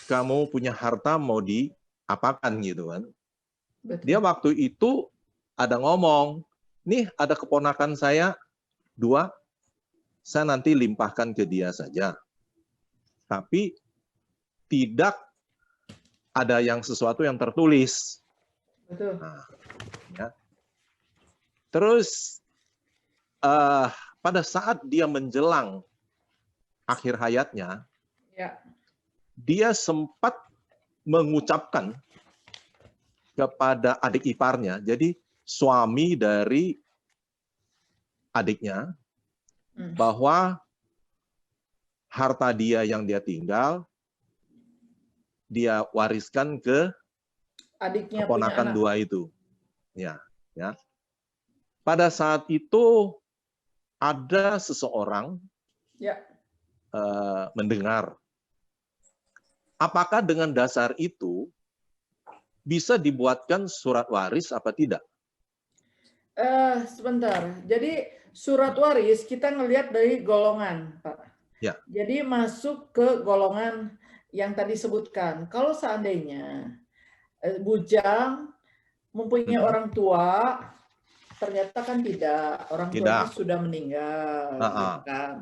kamu punya harta mau diapakan gitu kan. Betul. Dia waktu itu ada ngomong, nih ada keponakan saya 2, saya nanti limpahkan ke dia saja. Tapi tidak ada sesuatu yang tertulis. Betul. Nah, ya. Terus pada saat dia menjelang akhir hayatnya, ya. Dia sempat mengucapkan kepada adik iparnya, jadi suami dari adiknya, bahwa harta dia yang dia tinggal, dia wariskan ke adiknya, keponakan 2 itu. Ya. Pada saat itu ada seseorang mendengar. Apakah dengan dasar itu bisa dibuatkan surat waris apa tidak? Sebentar. Jadi surat waris kita ngelihat dari golongan, Pak. Ya. Jadi masuk ke golongan yang tadi sebutkan. Kalau seandainya bujang mempunyai orang tua, ternyata kan tidak, orang tuanya sudah meninggal, gitu kan.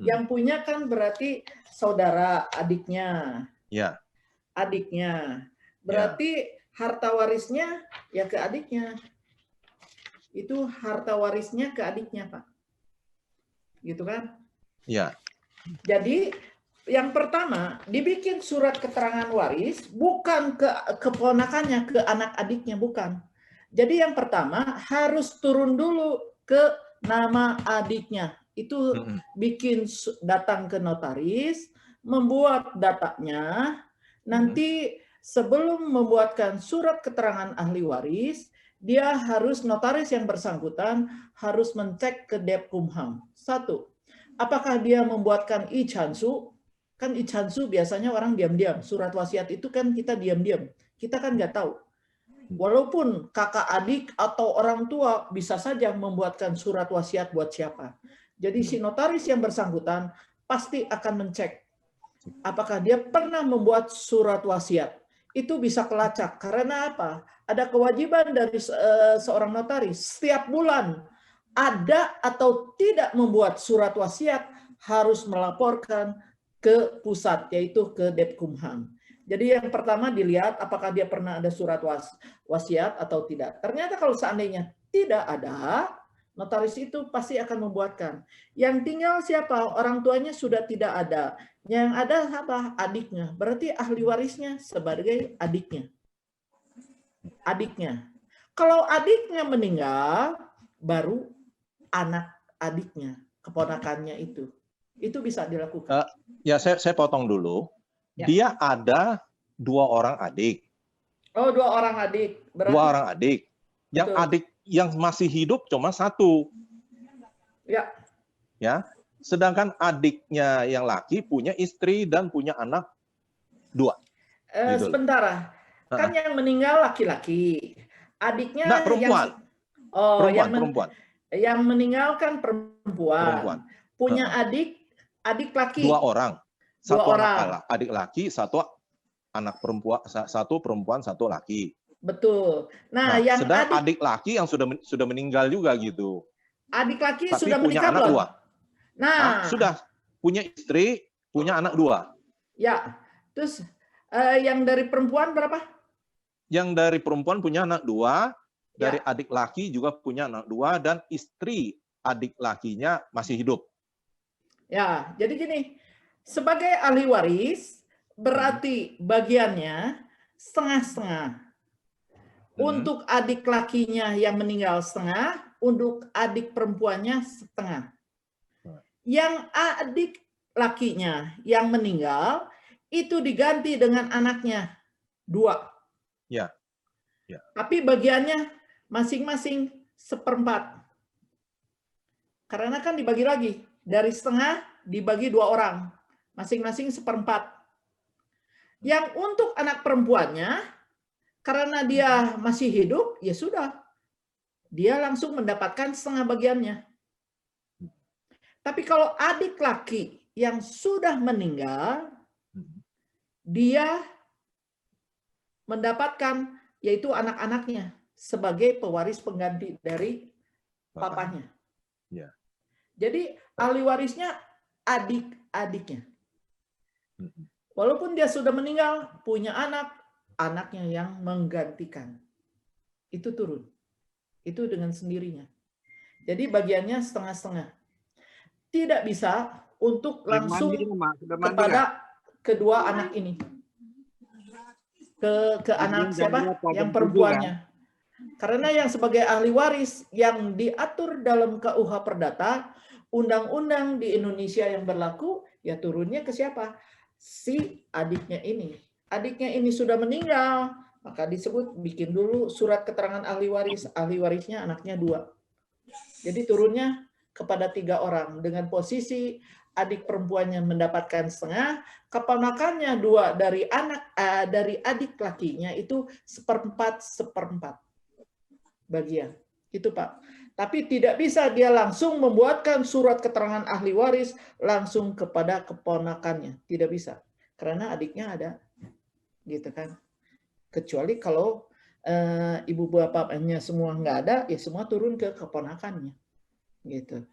Yang punya kan berarti saudara, adiknya. Ya. Adiknya. Berarti harta warisnya ya ke adiknya. Itu harta warisnya ke adiknya, Pak. Gitu kan? Ya. Jadi yang pertama dibikin surat keterangan waris bukan ke keponakannya, ke anak adiknya, bukan. Jadi yang pertama harus turun dulu ke nama adiknya. Itu bikin datang ke notaris, membuat datanya, nanti sebelum membuatkan surat keterangan ahli waris, dia harus, notaris yang bersangkutan harus mencek ke Depkumham. 1, apakah dia membuatkan icansu? Kan icansu biasanya orang diam-diam. Surat wasiat itu kan kita diam-diam. Kita kan nggak tahu. Walaupun kakak adik atau orang tua bisa saja membuatkan surat wasiat buat siapa. Jadi si notaris yang bersangkutan pasti akan mencek apakah dia pernah membuat surat wasiat. Itu bisa kelacak. Karena apa? Ada kewajiban dari seorang notaris. Setiap bulan ada atau tidak membuat surat wasiat harus melaporkan ke pusat, yaitu ke Depkumham. Jadi yang pertama dilihat apakah dia pernah ada surat wasiat atau tidak. Ternyata kalau seandainya tidak ada, Notaris itu pasti akan membuatkan. Yang tinggal siapa? Orang tuanya sudah tidak ada. Yang ada apa? Adiknya. Berarti ahli warisnya sebagai adiknya. Adiknya. Kalau adiknya meninggal, baru anak adiknya, keponakannya itu bisa dilakukan. Ya, saya potong dulu. Ya. Dia ada 2 orang adik. Oh, 2 orang adik. Berarti 2 orang adik. Yang betul. adik yang masih hidup cuma 1. Ya. Ya. Sedangkan adiknya yang laki punya istri dan punya anak 2. Gitu. Sebentar. Kan yang meninggal laki-laki. Adiknya Enggak, perempuan. Perempuan. Yang meninggalkan perempuan. Punya adik laki. 2 orang. 2 Satu orang. adik laki, 1 anak perempuan, 1 perempuan, 1 laki. Betul. Nah, yang sedang adik laki yang sudah meninggal juga gitu. Adik laki tapi sudah punya menikah anak belum? 2. Nah, sudah punya istri, punya anak 2. Ya. Terus yang dari perempuan berapa? Yang dari perempuan punya anak 2, dari Ya. adik laki juga punya anak 2, dan istri adik lakinya masih hidup. Ya, jadi gini, sebagai ahli waris berarti bagiannya setengah-setengah. Untuk adik lakinya yang meninggal setengah, untuk adik perempuannya setengah. Yang adik lakinya yang meninggal itu diganti dengan anaknya 2. Ya. Tapi bagiannya masing-masing 1/4. Karena kan dibagi lagi. Dari setengah dibagi 2 orang. Masing-masing 1/4. Yang untuk anak perempuannya, karena dia masih hidup, ya sudah. Dia langsung mendapatkan setengah bagiannya. Tapi kalau adik laki yang sudah meninggal, dia mendapatkan, yaitu anak-anaknya, sebagai pewaris pengganti dari papanya. Ya. Jadi ahli warisnya adik-adiknya. Walaupun dia sudah meninggal, punya anak, anaknya yang menggantikan. Itu turun. Itu dengan sendirinya. Jadi bagiannya setengah-setengah. Tidak bisa untuk langsung kepada kedua anak ini. Ke anak siapa? Yang perempuannya. Karena yang sebagai ahli waris yang diatur dalam KUH Perdata, undang-undang di Indonesia yang berlaku, ya turunnya ke siapa? Si adiknya ini. Adiknya ini sudah meninggal, maka disebut bikin dulu surat keterangan ahli waris. Ahli warisnya anaknya 2. Jadi turunnya kepada 3 orang dengan posisi adik perempuannya mendapatkan setengah, keponakannya 2 dari adik lakinya itu 1/4 bagian. Itu Pak. Tapi tidak bisa dia langsung membuatkan surat keterangan ahli waris langsung kepada keponakannya. Tidak bisa. Karena adiknya ada. Gitu kan. Kecuali kalau ibu bapaknya semua nggak ada, ya semua turun ke keponakannya. Gitu.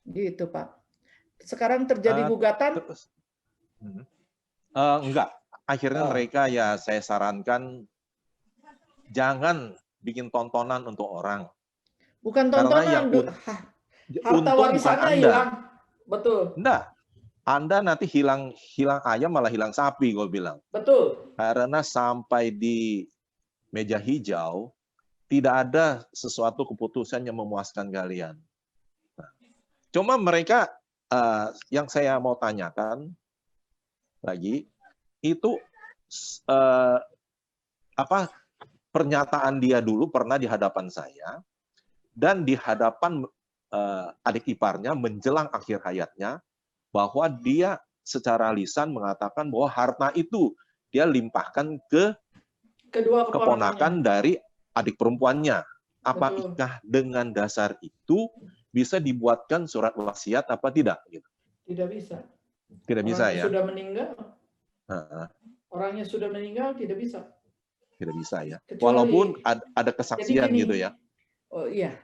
Gitu Pak. Sekarang terjadi gugatan? Enggak. Akhirnya mereka ya saya sarankan jangan bikin tontonan untuk orang. Bukan Karena tontonan, harta untung bukan warisannya Anda. hilang. Betul. Enggak. Anda nanti hilang ayam malah hilang sapi, gue bilang. Betul. Karena sampai di meja hijau tidak ada sesuatu keputusan yang memuaskan kalian. Nah, cuma mereka yang saya mau tanyakan lagi itu pernyataan dia dulu pernah di hadapan saya dan di hadapan adik iparnya menjelang akhir hayatnya bahwa dia secara lisan mengatakan bahwa harta itu dia limpahkan ke kedua keponakan dari adik perempuannya. Betul. Apakah dengan dasar itu bisa dibuatkan surat wasiat apa tidak? Gitu. Tidak bisa. Tidak bisa ya. Sudah meninggal. Orangnya sudah meninggal tidak bisa. Tidak bisa ya. Kecuali, walaupun ada kesaksian gitu ya. Oh iya.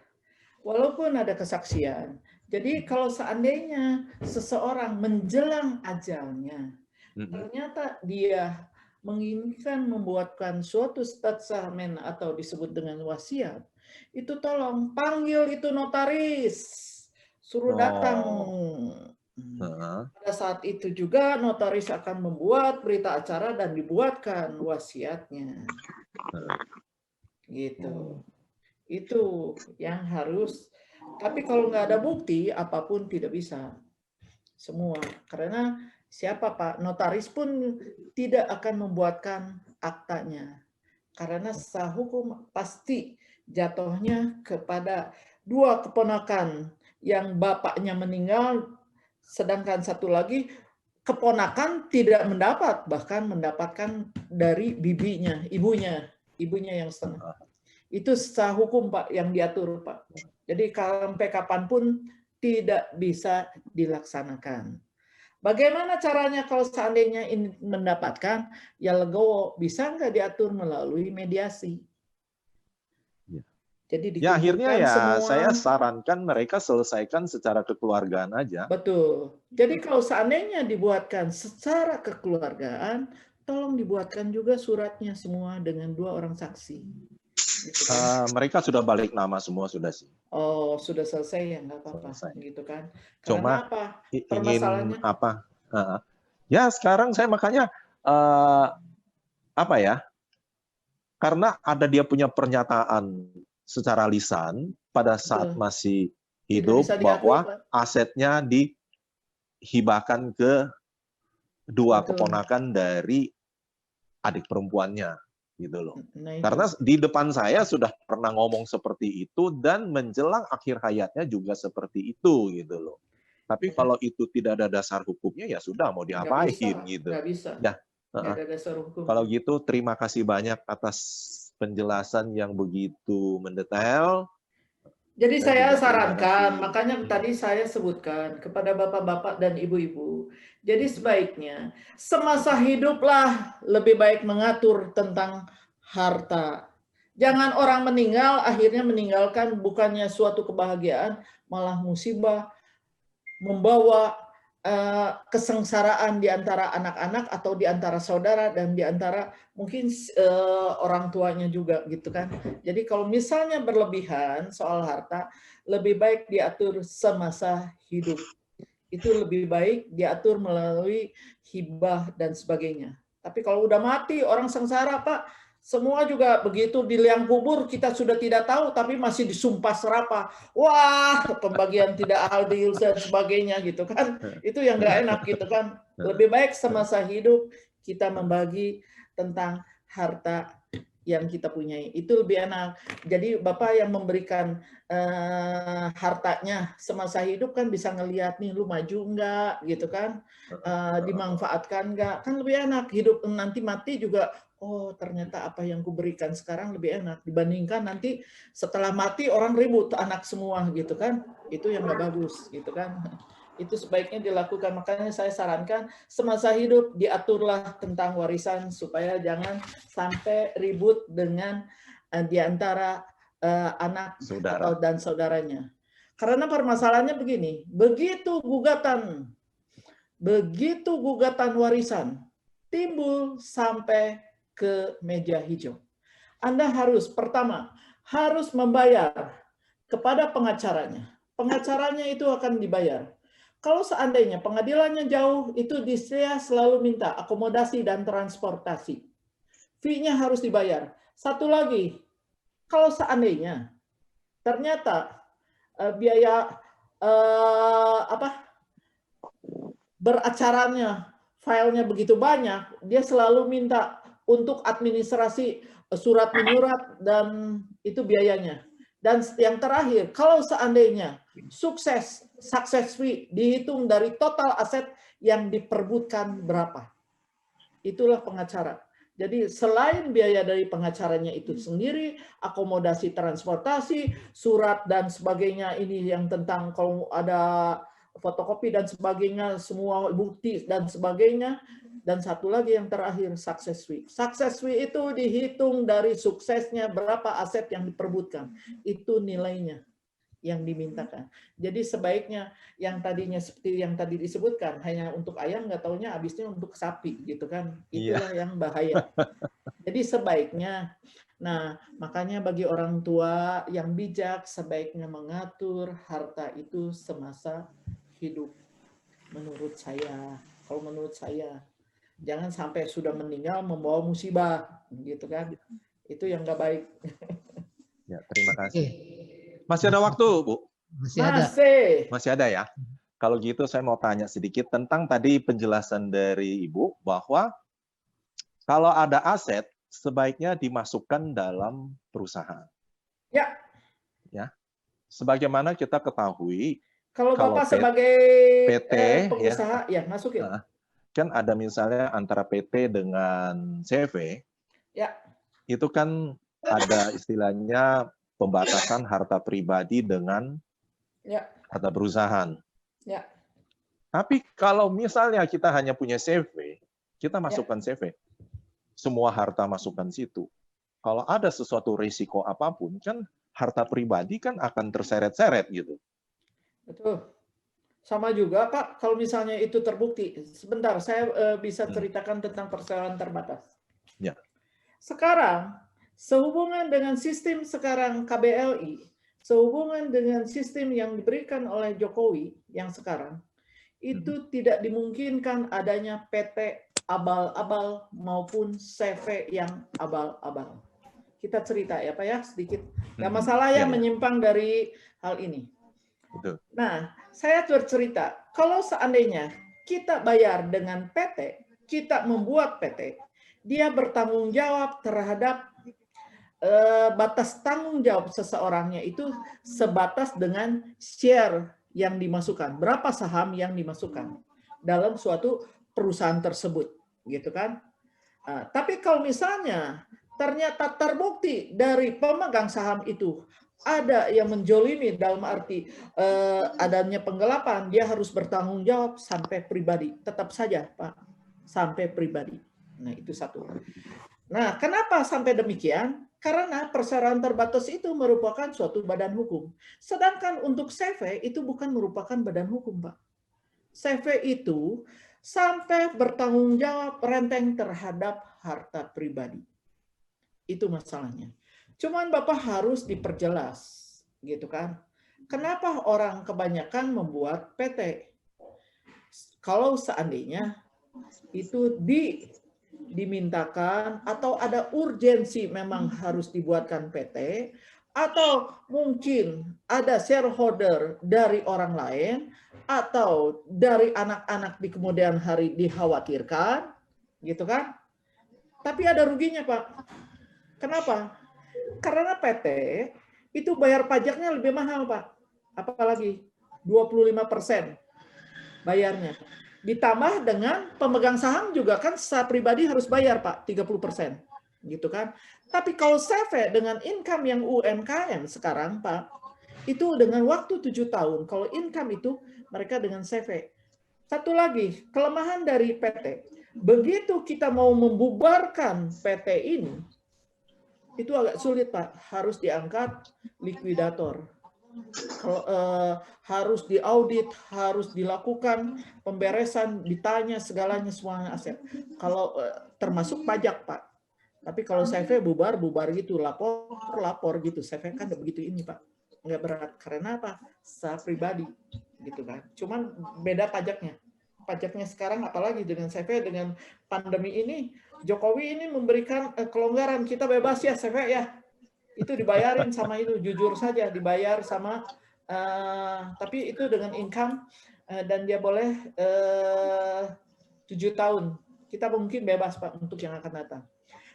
Walaupun ada kesaksian. Jadi kalau seandainya seseorang menjelang ajalnya, ternyata dia menginginkan membuatkan suatu testament atau disebut dengan wasiat, itu tolong panggil itu notaris, suruh datang. Heeh. Pada saat itu juga notaris akan membuat berita acara dan dibuatkan wasiatnya. Gitu. Itu yang harus. Tapi kalau nggak ada bukti, apapun tidak bisa. Semua. Karena siapa Pak? Notaris pun tidak akan membuatkan aktanya. Karena sah hukum pasti jatuhnya kepada dua keponakan yang bapaknya meninggal, sedangkan satu lagi keponakan tidak mendapat, bahkan mendapatkan dari bibinya, ibunya yang setengah. Itu sah hukum Pak yang diatur Pak. Jadi sampai kapanpun tidak bisa dilaksanakan. Bagaimana caranya kalau seandainya ini mendapatkan ya legowo, bisa nggak diatur melalui mediasi? Ya. Jadi Ya akhirnya dikumpulkan ya semua. saya sarankan mereka selesaikan secara kekeluargaan aja. Betul. Jadi kalau seandainya dibuatkan secara kekeluargaan, tolong dibuatkan juga suratnya semua dengan 2 orang saksi. Gitu kan? Mereka sudah balik nama semua sudah sih. Oh, sudah selesai ya nggak apa-apa, Selesai. gitu kan? Cuma Karena apa? ingin Permasalahannya apa? Ya sekarang saya makanya apa ya? Karena ada dia punya pernyataan secara lisan pada saat betul, masih tidak hidup bisa diakui, bahwa Pak. asetnya dihibahkan ke 2 Betul. keponakan dari adik perempuannya gitu loh. Nah, itu. Karena di depan saya sudah pernah ngomong seperti itu dan menjelang akhir hayatnya juga seperti itu gitu loh. Tapi kalau itu tidak ada dasar hukumnya ya sudah mau diapain gitu. Nggak bisa. Ya. Nggak ada dasar hukum. Kalau gitu terima kasih banyak atas penjelasan yang begitu mendetail. Jadi Dan saya juga terima sarankan, kasih. makanya tadi saya sebutkan kepada bapak-bapak dan ibu-ibu. Jadi sebaiknya semasa hiduplah lebih baik mengatur tentang harta. Jangan orang meninggal akhirnya meninggalkan bukannya suatu kebahagiaan, malah musibah, membawa kesengsaraan di antara anak-anak atau di antara saudara dan di antara mungkin orang tuanya juga gitu kan. Jadi kalau misalnya berlebihan soal harta, lebih baik diatur semasa hidup. Itu lebih baik diatur melalui hibah dan sebagainya. Tapi kalau udah mati orang sengsara Pak, semua juga begitu di liang kubur kita sudah tidak tahu tapi masih disumpah serapah. Wah, pembagian tidak adil dan sebagainya gitu kan. Itu yang nggak enak gitu kan. Lebih baik semasa hidup kita membagi tentang harta yang kita punyai. Itu lebih enak. Jadi Bapak yang memberikan hartanya semasa hidup kan bisa ngelihat nih lu maju enggak gitu kan. Dimanfaatkan enggak. Kan lebih enak. Hidup nanti mati juga oh ternyata apa yang kuberikan sekarang lebih enak dibandingkan nanti setelah mati orang ribut anak semua gitu kan. Itu yang nggak bagus gitu kan. Itu sebaiknya dilakukan. Makanya saya sarankan semasa hidup diaturlah tentang warisan supaya jangan sampai ribut dengan di antara anak Saudara. dan saudaranya. Karena permasalahannya begini, begitu gugatan warisan timbul sampai ke meja hijau. Anda harus pertama harus membayar kepada pengacaranya. Pengacaranya itu akan dibayar. Kalau seandainya pengadilannya jauh, itu dia selalu minta akomodasi dan transportasi. Fee-nya harus dibayar. Satu lagi, kalau seandainya ternyata biaya beracaranya, filenya begitu banyak, dia selalu minta untuk administrasi surat menyurat dan itu biayanya. Dan yang terakhir, kalau seandainya success fee dihitung dari total aset yang diperbutkan berapa. Itulah pengacara. Jadi selain biaya dari pengacaranya itu sendiri, akomodasi transportasi, surat dan sebagainya ini yang tentang kalau ada fotokopi dan sebagainya, semua bukti dan sebagainya. Dan satu lagi yang terakhir, success fee. Success fee itu dihitung dari suksesnya berapa aset yang diperbutkan. Itu nilainya. yang dimintakan. Jadi sebaiknya yang tadinya seperti yang tadi disebutkan hanya untuk ayam, nggak taunya habisnya untuk sapi gitu kan. Itulah yang bahaya. Jadi sebaiknya, nah makanya bagi orang tua yang bijak sebaiknya mengatur harta itu semasa hidup. Menurut saya, kalau menurut saya, jangan sampai sudah meninggal membawa musibah gitu kan. Itu yang nggak baik. Ya, terima Oke, kasih. Masih ada waktu, Bu? masih ada. Masih ada ya? Kalau gitu saya mau tanya sedikit tentang tadi penjelasan dari Ibu bahwa kalau ada aset sebaiknya dimasukkan dalam perusahaan. Ya. Ya. Sebagaimana kita ketahui Kalau Bapak sebagai PT pengusaha ya masukin. Kan ada misalnya antara PT dengan CV. Ya. Itu kan ada istilahnya pembatasan harta pribadi dengan harta perusahaan. Ya. Tapi kalau misalnya kita hanya punya CV, kita masukkan CV. Semua harta masukkan situ. Kalau ada sesuatu risiko apapun, kan harta pribadi kan akan terseret-seret gitu. Betul. Sama juga Pak, kalau misalnya itu terbukti. Sebentar, saya bisa ceritakan tentang persoalan terbatas. Ya. Sekarang, sehubungan dengan sistem sekarang KBLI, sehubungan dengan sistem yang diberikan oleh Jokowi yang sekarang, itu tidak dimungkinkan adanya PT abal-abal maupun CV yang abal-abal. Kita cerita ya Pak ya sedikit. Nggak masalah ya menyimpang dari hal ini. Betul. Nah, saya bercerita, kalau seandainya kita bayar dengan PT, kita membuat PT, dia bertanggung jawab terhadap batas tanggung jawab seseorangnya itu sebatas dengan share yang dimasukkan, berapa saham yang dimasukkan dalam suatu perusahaan tersebut, gitu kan? Tapi kalau misalnya ternyata terbukti dari pemegang saham itu ada yang menjolimi dalam arti adanya penggelapan, dia harus bertanggung jawab sampai pribadi, tetap saja Pak, sampai pribadi. Nah itu satu. Nah kenapa sampai demikian? Karena persyaratan terbatas itu merupakan suatu badan hukum. Sedangkan untuk CV itu bukan merupakan badan hukum Pak. CV itu sampai bertanggung jawab renteng terhadap harta pribadi. Itu masalahnya. Cuman Bapak harus diperjelas, gitu kan? Kenapa orang kebanyakan membuat PT? Kalau seandainya itu dimintakan atau ada urgensi memang harus dibuatkan PT, atau mungkin ada shareholder dari orang lain, atau dari anak-anak di kemudian hari dikhawatirkan, gitu kan? Tapi ada ruginya Pak. Kenapa? Karena PT itu bayar pajaknya lebih mahal Pak. Apalagi 25% bayarnya. Ditambah dengan pemegang saham juga kan secara pribadi harus bayar Pak 30%. Gitu kan. Tapi kalau CV dengan income yang UMKM sekarang Pak, itu dengan waktu 7 tahun. Kalau income itu mereka dengan CV. Satu lagi, kelemahan dari PT. Begitu kita mau membubarkan PT ini, itu agak sulit Pak, harus diangkat likuidator. Kalau harus diaudit, harus dilakukan pemberesan, ditanya segalanya semuanya aset. Kalau termasuk pajak Pak. Tapi kalau CV bubar gitu, lapor gitu. CV kan nggak begitu ini Pak, nggak berat. Karena apa? Secara pribadi gitu kan. Cuman beda pajaknya. Pajaknya sekarang apalagi dengan CV dengan pandemi ini, Jokowi ini memberikan kelonggaran, kita bebas ya CV ya. Itu dibayarin sama itu, jujur saja dibayar sama tapi itu dengan income dan dia boleh 7 tahun. Kita mungkin bebas Pak untuk yang akan datang.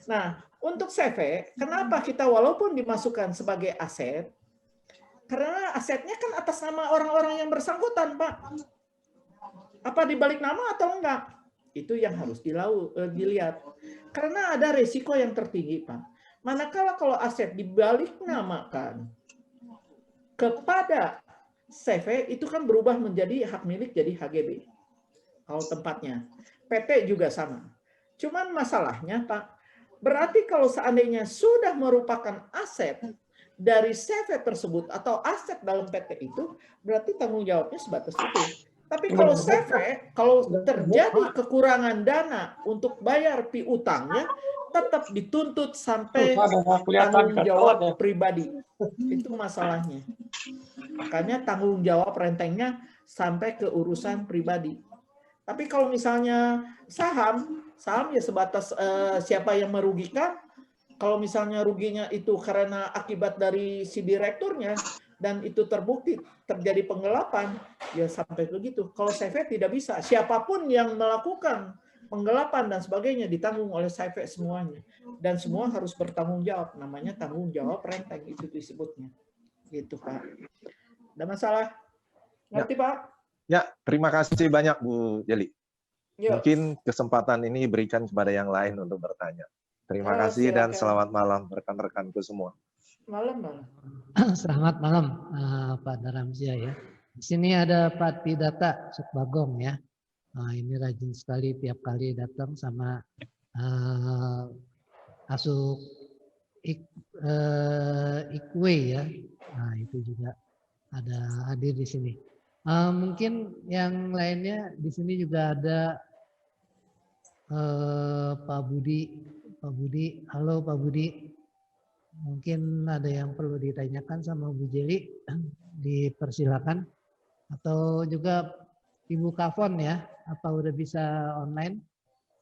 Nah, untuk CV, kenapa kita walaupun dimasukkan sebagai aset? Karena asetnya kan atas nama orang-orang yang bersangkutan, Pak. Apa dibalik nama atau enggak? Itu yang harus dilihat. Karena ada resiko yang tertinggi, Pak. Manakala kalau aset dibalik namakan kepada CV, itu kan berubah menjadi hak milik jadi HGB. Kalau tempatnya. PT juga sama. Cuman masalahnya, Pak, berarti kalau seandainya sudah merupakan aset dari CV tersebut atau aset dalam PT itu, berarti tanggung jawabnya sebatas itu. Tapi kalau CV, kalau terjadi kekurangan dana untuk bayar piutangnya, tetap dituntut sampai tanggung jawab pribadi. Itu masalahnya. Makanya tanggung jawab rentengnya sampai ke urusan pribadi. Tapi kalau misalnya saham ya sebatas siapa yang merugikan. Kalau misalnya ruginya itu karena akibat dari si direkturnya dan itu terbukti terjadi penggelapan, ya sampai begitu. Kalau CV tidak bisa, siapapun yang melakukan penggelapan dan sebagainya ditanggung oleh CV semuanya. Dan semua harus bertanggung jawab. Namanya tanggung jawab renteng, itu disebutnya. Gitu, Pak. Ada masalah? Ngerti, Pak? Ya, terima kasih banyak Bu Jeli. Yuk. Mungkin kesempatan ini berikan kepada yang lain untuk bertanya. Terima kasih dan Silakan. selamat malam rekan-rekanku semua. Malam. Selamat malam Pak Daramsia ya. Di sini ada Pak Tidata Sukbagong ya. Ini rajin sekali tiap kali datang sama Asuk Ikwe ya. Nah itu juga ada hadir di sini. Mungkin yang lainnya di sini juga ada Pak Budi. Pak Budi, halo Pak Budi. Mungkin ada yang perlu ditanyakan sama Bu Jeli, dipersilakan. Atau juga Ibu Kavon ya, apa udah bisa online?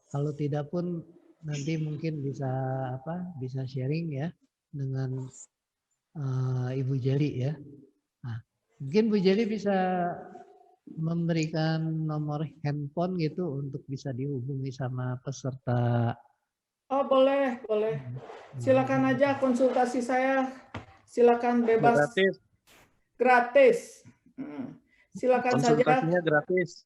Kalau tidak pun nanti mungkin bisa bisa sharing ya dengan Ibu Jeli ya. Nah, mungkin Bu Jeli bisa memberikan nomor handphone gitu untuk bisa dihubungi sama peserta. Oh, boleh. Silakan aja konsultasi saya. Silakan bebas. Gratis. Silakan Konsultasinya saja. gratis.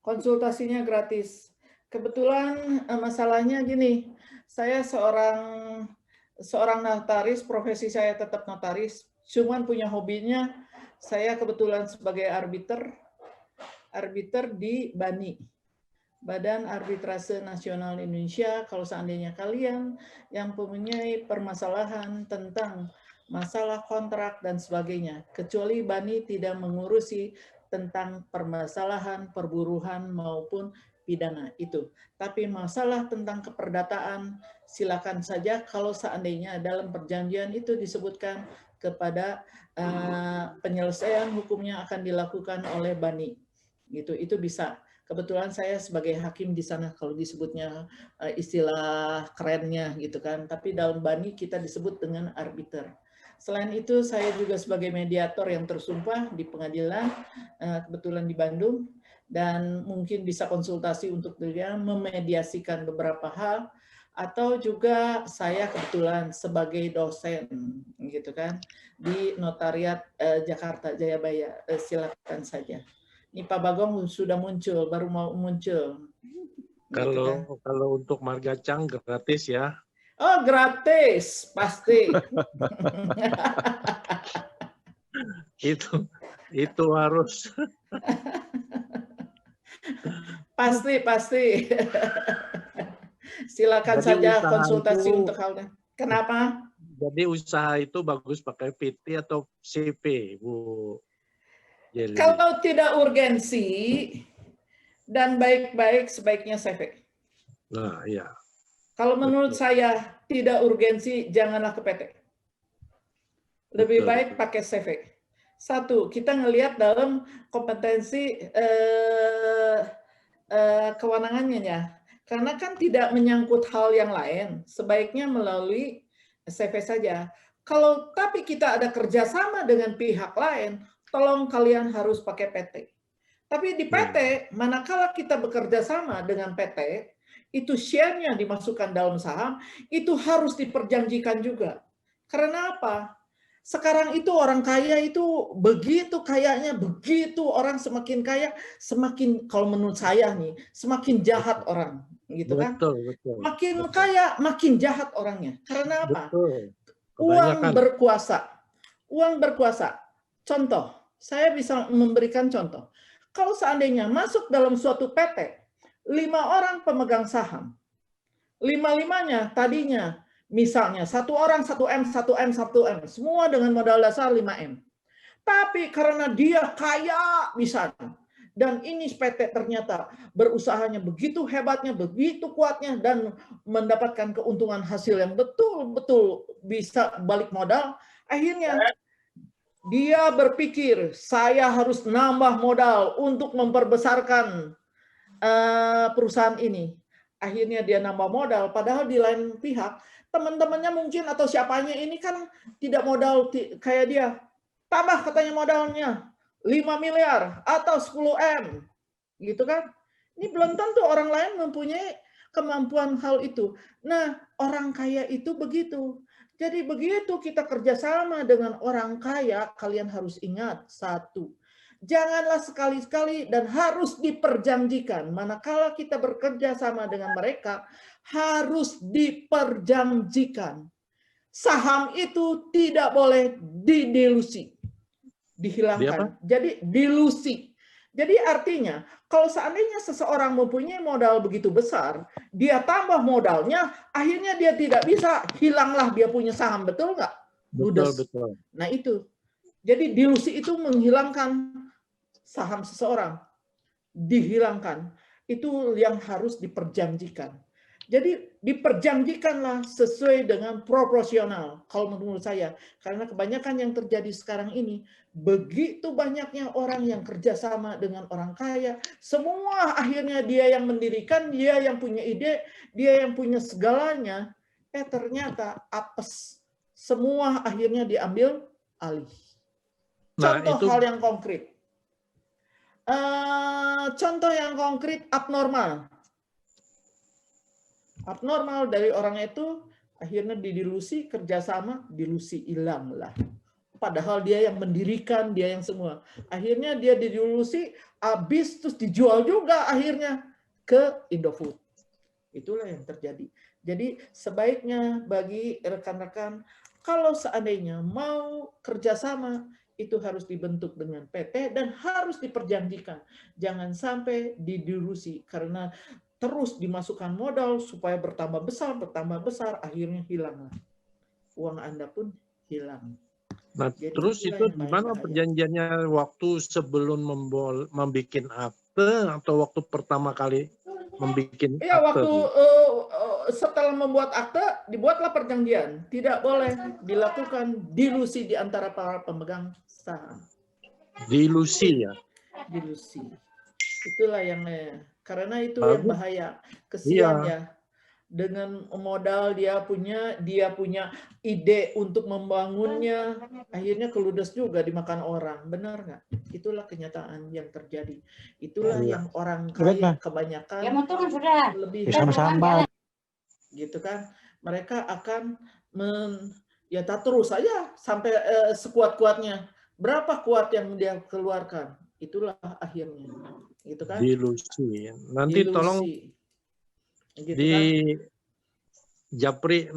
Konsultasinya gratis. Kebetulan masalahnya gini, saya seorang notaris, profesi saya tetap notaris, cuman punya hobinya saya kebetulan sebagai arbiter di BANI. Badan Arbitrase Nasional Indonesia. Kalau seandainya kalian yang mempunyai permasalahan tentang masalah kontrak dan sebagainya, kecuali BANI tidak mengurusi tentang permasalahan perburuhan maupun pidana itu. Tapi masalah tentang keperdataan, silakan saja kalau seandainya dalam perjanjian itu disebutkan kepada penyelesaian hukumnya akan dilakukan oleh BANI. Gitu, itu bisa. Kebetulan saya sebagai hakim di sana kalau disebutnya istilah kerennya gitu kan. Tapi dalam BANI kita disebut dengan arbiter. Selain itu saya juga sebagai mediator yang tersumpah di pengadilan, kebetulan di Bandung, dan mungkin bisa konsultasi untuk dia memediasikan beberapa hal, atau juga saya kebetulan sebagai dosen gitu kan di Notariat Jakarta Jayabaya. Silakan saja. Ini Pak Bagong sudah muncul, baru mau muncul. Kalau untuk Marga Chang gratis ya. Oh, gratis, pasti. itu harus. Pasti. Silakan Jadi saja usaha konsultasi itu, untuk hal ini. Kenapa? Jadi usaha itu bagus pakai PT atau CP, Bu Jeli? Kalau tidak urgensi dan baik-baik, sebaiknya CV. Nah, iya. Kalau menurut saya tidak urgensi, janganlah ke PT. Lebih baik pakai CV. Satu, kita ngelihat dalam kompetensi kewenangannya ya. Karena kan tidak menyangkut hal yang lain, sebaiknya melalui CV saja. Tapi kita ada kerjasama dengan pihak lain, tolong kalian harus pakai PT. Tapi di PT, manakala kita bekerja sama dengan PT, itu share-nya dimasukkan dalam saham, itu harus diperjanjikan juga. Karena apa? Sekarang itu orang kaya itu begitu kayanya, begitu orang semakin kaya, semakin, kalau menurut saya nih, semakin jahat orang. Gitu kan? Betul. Makin kaya, makin jahat orangnya. Karena apa? Betul. Uang berkuasa. Contoh, saya bisa memberikan contoh. Kalau seandainya masuk dalam suatu PT, 5 orang pemegang saham, 5-5-nya tadinya Misalnya, 1 orang 1M, 1M, 1M. Semua dengan modal dasar 5M. Tapi karena dia kaya bisa. Dan ini PT ternyata berusahanya begitu hebatnya, begitu kuatnya, dan mendapatkan keuntungan hasil yang betul-betul bisa balik modal. Akhirnya dia berpikir, saya harus nambah modal untuk memperbesarkan perusahaan ini. Akhirnya dia nambah modal, padahal di lain pihak, teman-temannya mungkin atau siapanya ini kan tidak modal kayak dia. Tambah katanya modalnya 5 miliar atau 10M. Gitu kan. Ini belum tentu orang lain mempunyai kemampuan hal itu. Nah, orang kaya itu begitu. Jadi begitu kita kerjasama dengan orang kaya, kalian harus ingat satu. Janganlah sekali-sekali dan harus diperjanjikan. Manakala kita bekerja sama dengan mereka, harus diperjanjikan. Saham itu tidak boleh didilusi, dihilangkan. Jadi dilusi. Jadi artinya, kalau seandainya seseorang mempunyai modal begitu besar, dia tambah modalnya, akhirnya dia tidak bisa, hilanglah dia punya saham, betul nggak? Betul. Nah itu. Jadi dilusi itu menghilangkan saham seseorang. Dihilangkan. Itu yang harus diperjanjikan. Jadi diperjanjikanlah sesuai dengan proporsional kalau menurut saya. Karena kebanyakan yang terjadi sekarang ini, begitu banyaknya orang yang kerjasama dengan orang kaya, semua akhirnya dia yang mendirikan, dia yang punya ide, dia yang punya segalanya, ternyata apes. Semua akhirnya diambil alih. Contoh hal yang konkret. Contoh yang konkret abnormal. Abnormal dari orang itu akhirnya didilusi, kerjasama, dilusi, hilanglah. Padahal dia yang mendirikan, dia yang semua. Akhirnya dia didilusi, habis terus dijual juga akhirnya ke Indofood. Itulah yang terjadi. Jadi sebaiknya bagi rekan-rekan, kalau seandainya mau kerjasama, itu harus dibentuk dengan PT dan harus diperjanjikan. Jangan sampai didilusi karena terus dimasukkan modal supaya bertambah besar, akhirnya hilang. Uang Anda pun hilang. Nah, jadi terus itu gimana perjanjiannya waktu sebelum membuat akte atau waktu pertama kali membuat akte? Iya, waktu setelah membuat akte, dibuatlah perjanjian. Tidak boleh dilakukan dilusi di antara para pemegang saham. Dilusi ya? Dilusi. Itulah yang karena itu yang bahaya. Kesian ya. Dengan modal dia punya ide untuk membangunnya, akhirnya keludes juga dimakan orang. Benar nggak? Itulah kenyataan yang terjadi. Itulah yang orang kaya kebanyakan lebih sama gitu kan. Mereka akan tak terus saja sampai sekuat-kuatnya. Berapa kuat yang dia keluarkan? Itulah akhirnya. Gitu kan? Dilusi. Nanti dilusi. Tolong gitu di kan? Japri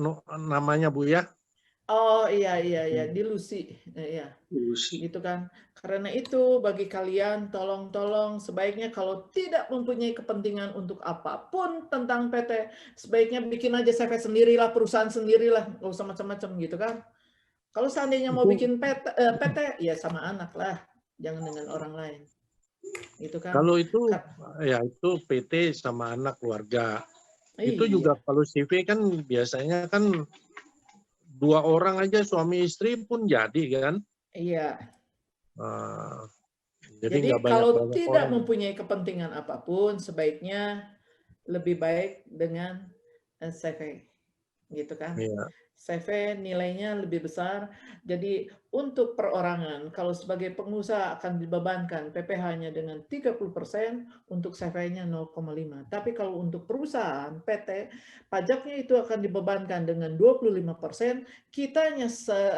namanya Bu ya. Oh iya, dilusi. Iya. Dilusi. Gitu kan. Karena itu bagi kalian tolong sebaiknya kalau tidak mempunyai kepentingan untuk apapun tentang PT, sebaiknya bikin aja CV sendirilah, perusahaan sendirilah, nggak usah macam-macam gitu kan. Kalau seandainya mau bikin PT ya sama anak lah, jangan dengan orang lain. Gitu kan. Kalau itu ya itu PT sama anak keluarga. Itu juga kalau CV kan biasanya kan 2 orang aja suami istri pun jadi kan? Iya. Jadi kalau tidak mempunyai kepentingan apapun, sebaiknya lebih baik dengan CV, gitu kan? Iya. CV nilainya lebih besar. Jadi untuk perorangan, kalau sebagai pengusaha akan dibebankan PPh-nya dengan 30%, untuk CV-nya 0,5. Tapi kalau untuk perusahaan, PT, pajaknya itu akan dibebankan dengan 25%, kitanya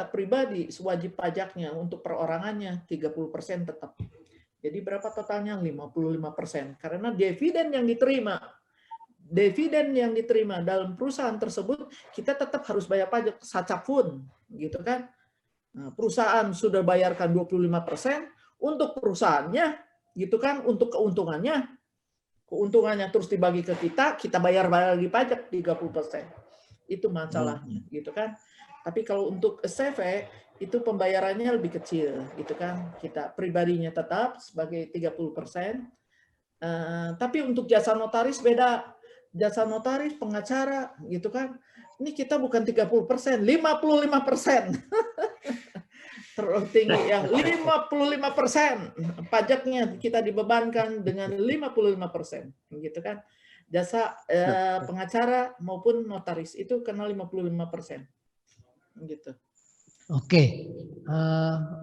pribadi wajib pajaknya untuk perorangannya 30% tetap. Jadi berapa totalnya? 55%. Karena dividen yang diterima dalam perusahaan tersebut, kita tetap harus bayar pajak sacapun, gitu kan. Nah, perusahaan sudah bayarkan 25% untuk perusahaannya, gitu kan, untuk keuntungannya terus dibagi ke kita bayar lagi pajak 30%. itu masalahnya, gitu kan. Tapi kalau untuk CV itu pembayarannya lebih kecil, gitu kan. Kita pribadinya tetap sebagai 30%, tapi untuk jasa notaris beda. Jasa notaris, pengacara, gitu kan. Ini kita bukan 30%, 55%. Terlalu tinggi ya, 55% pajaknya kita dibebankan dengan 55%, gitu kan. Jasa pengacara maupun notaris itu kena 55%, gitu. Oke,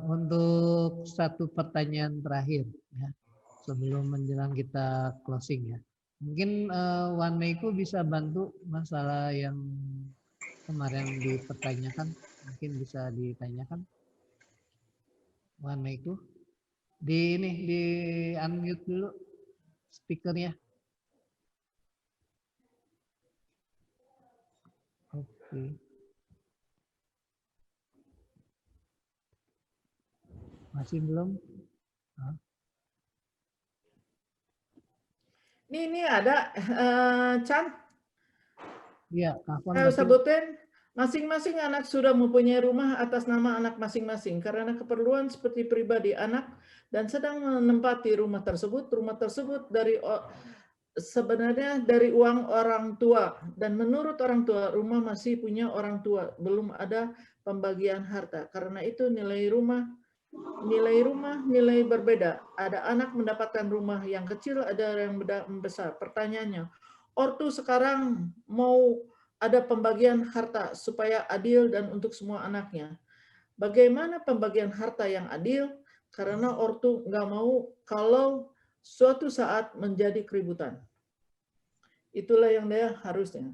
untuk satu pertanyaan terakhir ya, sebelum menjelang kita closing ya. Mungkin Wan Meiko bisa bantu masalah yang kemarin dipertanyakan, mungkin bisa ditanyakan. Wan Meiko, di unmute dulu speakernya. Oke. Masih belum? Ini ada Chan. Iya, Saya sebutin, masing-masing anak sudah mempunyai rumah atas nama anak masing-masing karena keperluan seperti pribadi anak dan sedang menempati rumah tersebut sebenarnya dari uang orang tua, dan menurut orang tua rumah masih punya orang tua, belum ada pembagian harta. Karena itu nilai berbeda. Ada anak mendapatkan rumah yang kecil, ada yang besar. Pertanyaannya, ortu sekarang mau ada pembagian harta supaya adil dan untuk semua anaknya. Bagaimana pembagian harta yang adil? Karena ortu nggak mau kalau suatu saat menjadi keributan. Itulah yang dia harusnya.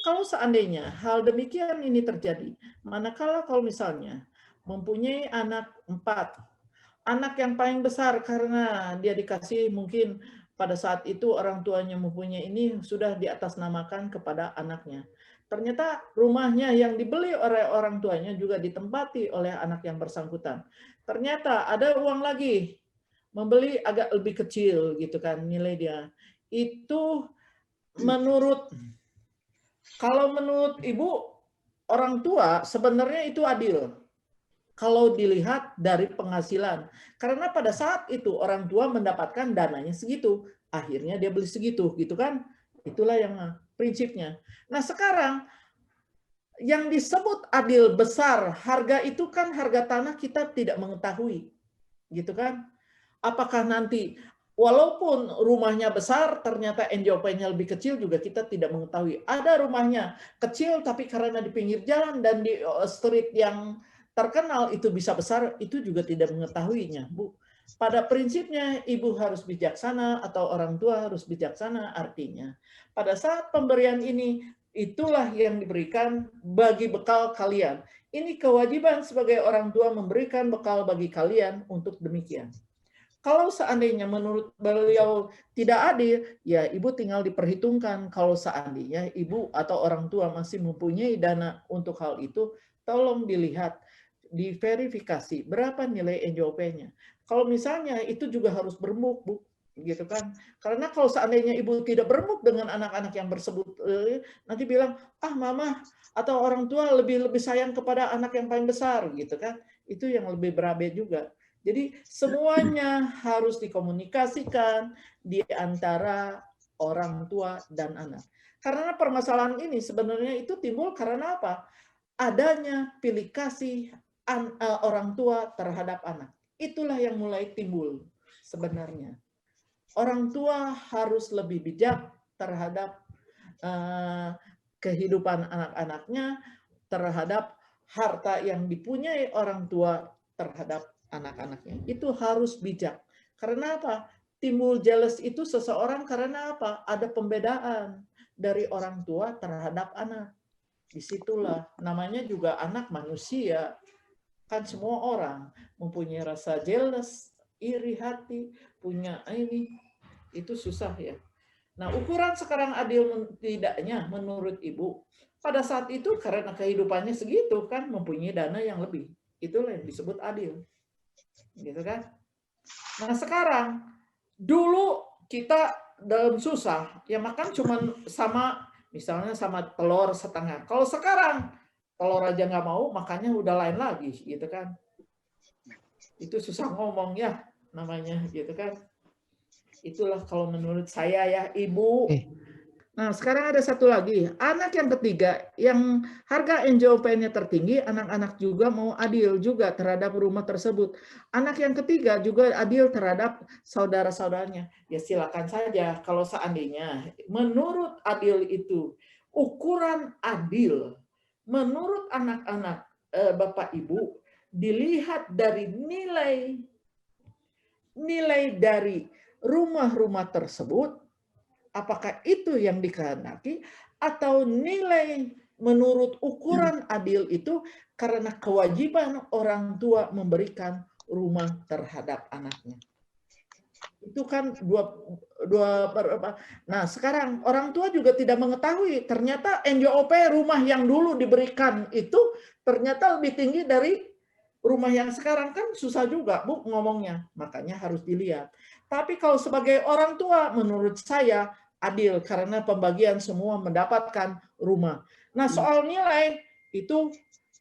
Kalau seandainya hal demikian ini terjadi, manakala kalau misalnya mempunyai anak 4, anak yang paling besar karena dia dikasih mungkin pada saat itu orang tuanya mempunyai ini sudah diatasnamakan kepada anaknya. Ternyata rumahnya yang dibeli oleh orang tuanya juga ditempati oleh anak yang bersangkutan. Ternyata ada uang lagi, membeli agak lebih kecil gitu kan nilai dia. Itu kalau menurut ibu orang tua sebenarnya itu adil. Kalau dilihat dari penghasilan. Karena pada saat itu orang tua mendapatkan dananya segitu. Akhirnya dia beli segitu, gitu kan. Itulah yang prinsipnya. Nah sekarang, yang disebut adil besar, harga itu kan harga tanah kita tidak mengetahui. Gitu kan. Apakah nanti, walaupun rumahnya besar, ternyata NJOP-nya lebih kecil juga kita tidak mengetahui. Ada rumahnya kecil, tapi karena di pinggir jalan dan di street yang terkenal itu bisa besar, itu juga tidak mengetahuinya, Bu. Pada prinsipnya ibu harus bijaksana atau orang tua harus bijaksana, artinya pada saat pemberian ini itulah yang diberikan bagi bekal kalian. Ini kewajiban sebagai orang tua memberikan bekal bagi kalian untuk demikian. Kalau seandainya menurut beliau tidak adil, ya ibu tinggal diperhitungkan. Kalau seandainya ibu atau orang tua masih mempunyai dana untuk hal itu, tolong dilihat, diverifikasi berapa nilai NJOP-nya. Kalau misalnya itu juga harus berembuk, Bu, gitu kan? Karena kalau seandainya ibu tidak berembuk dengan anak-anak yang tersebut, nanti bilang, ah mama atau orang tua lebih sayang kepada anak yang paling besar, gitu kan? Itu yang lebih berabe juga. Jadi semuanya harus dikomunikasikan di antara orang tua dan anak. Karena permasalahan ini sebenarnya itu timbul karena apa? Adanya pilih kasih orang tua terhadap anak. Itulah yang mulai timbul sebenarnya. Orang tua harus lebih bijak terhadap kehidupan anak-anaknya, terhadap harta yang dipunyai orang tua terhadap anak-anaknya. Itu harus bijak. Karena apa? Timbul jealous itu seseorang karena apa? Ada pembedaan dari orang tua terhadap anak. Disitulah namanya juga anak manusia. Kan semua orang mempunyai rasa jealous, iri hati, punya ini. Itu susah ya. Nah, ukuran sekarang adil tidaknya menurut ibu, pada saat itu karena kehidupannya segitu kan mempunyai dana yang lebih. Itulah yang disebut adil. Gitu kan? Nah, sekarang dulu kita dalam susah, ya makan cuman sama Misalnya sama telur setengah. Kalau sekarang telur aja nggak mau, makanya udah lain lagi, gitu kan? Itu susah ngomong ya, namanya, gitu kan? Itulah kalau menurut saya ya, Ibu. Nah, sekarang ada satu lagi. Anak yang ketiga, yang harga NJOP-nya tertinggi, anak-anak juga mau adil juga terhadap rumah tersebut. Anak yang ketiga juga adil terhadap saudara-saudaranya. Ya silakan saja kalau seandainya menurut adil itu, ukuran adil, menurut anak-anak Bapak Ibu, dilihat dari nilai dari rumah-rumah tersebut, apakah itu yang dikehendaki atau nilai menurut ukuran adil itu karena kewajiban orang tua memberikan rumah terhadap anaknya. Itu kan nah sekarang orang tua juga tidak mengetahui ternyata NJOP rumah yang dulu diberikan itu ternyata lebih tinggi dari rumah yang sekarang, kan susah juga Bu ngomongnya, makanya harus dilihat. Tapi kalau sebagai orang tua menurut saya adil karena pembagian semua mendapatkan rumah. Nah, soal nilai itu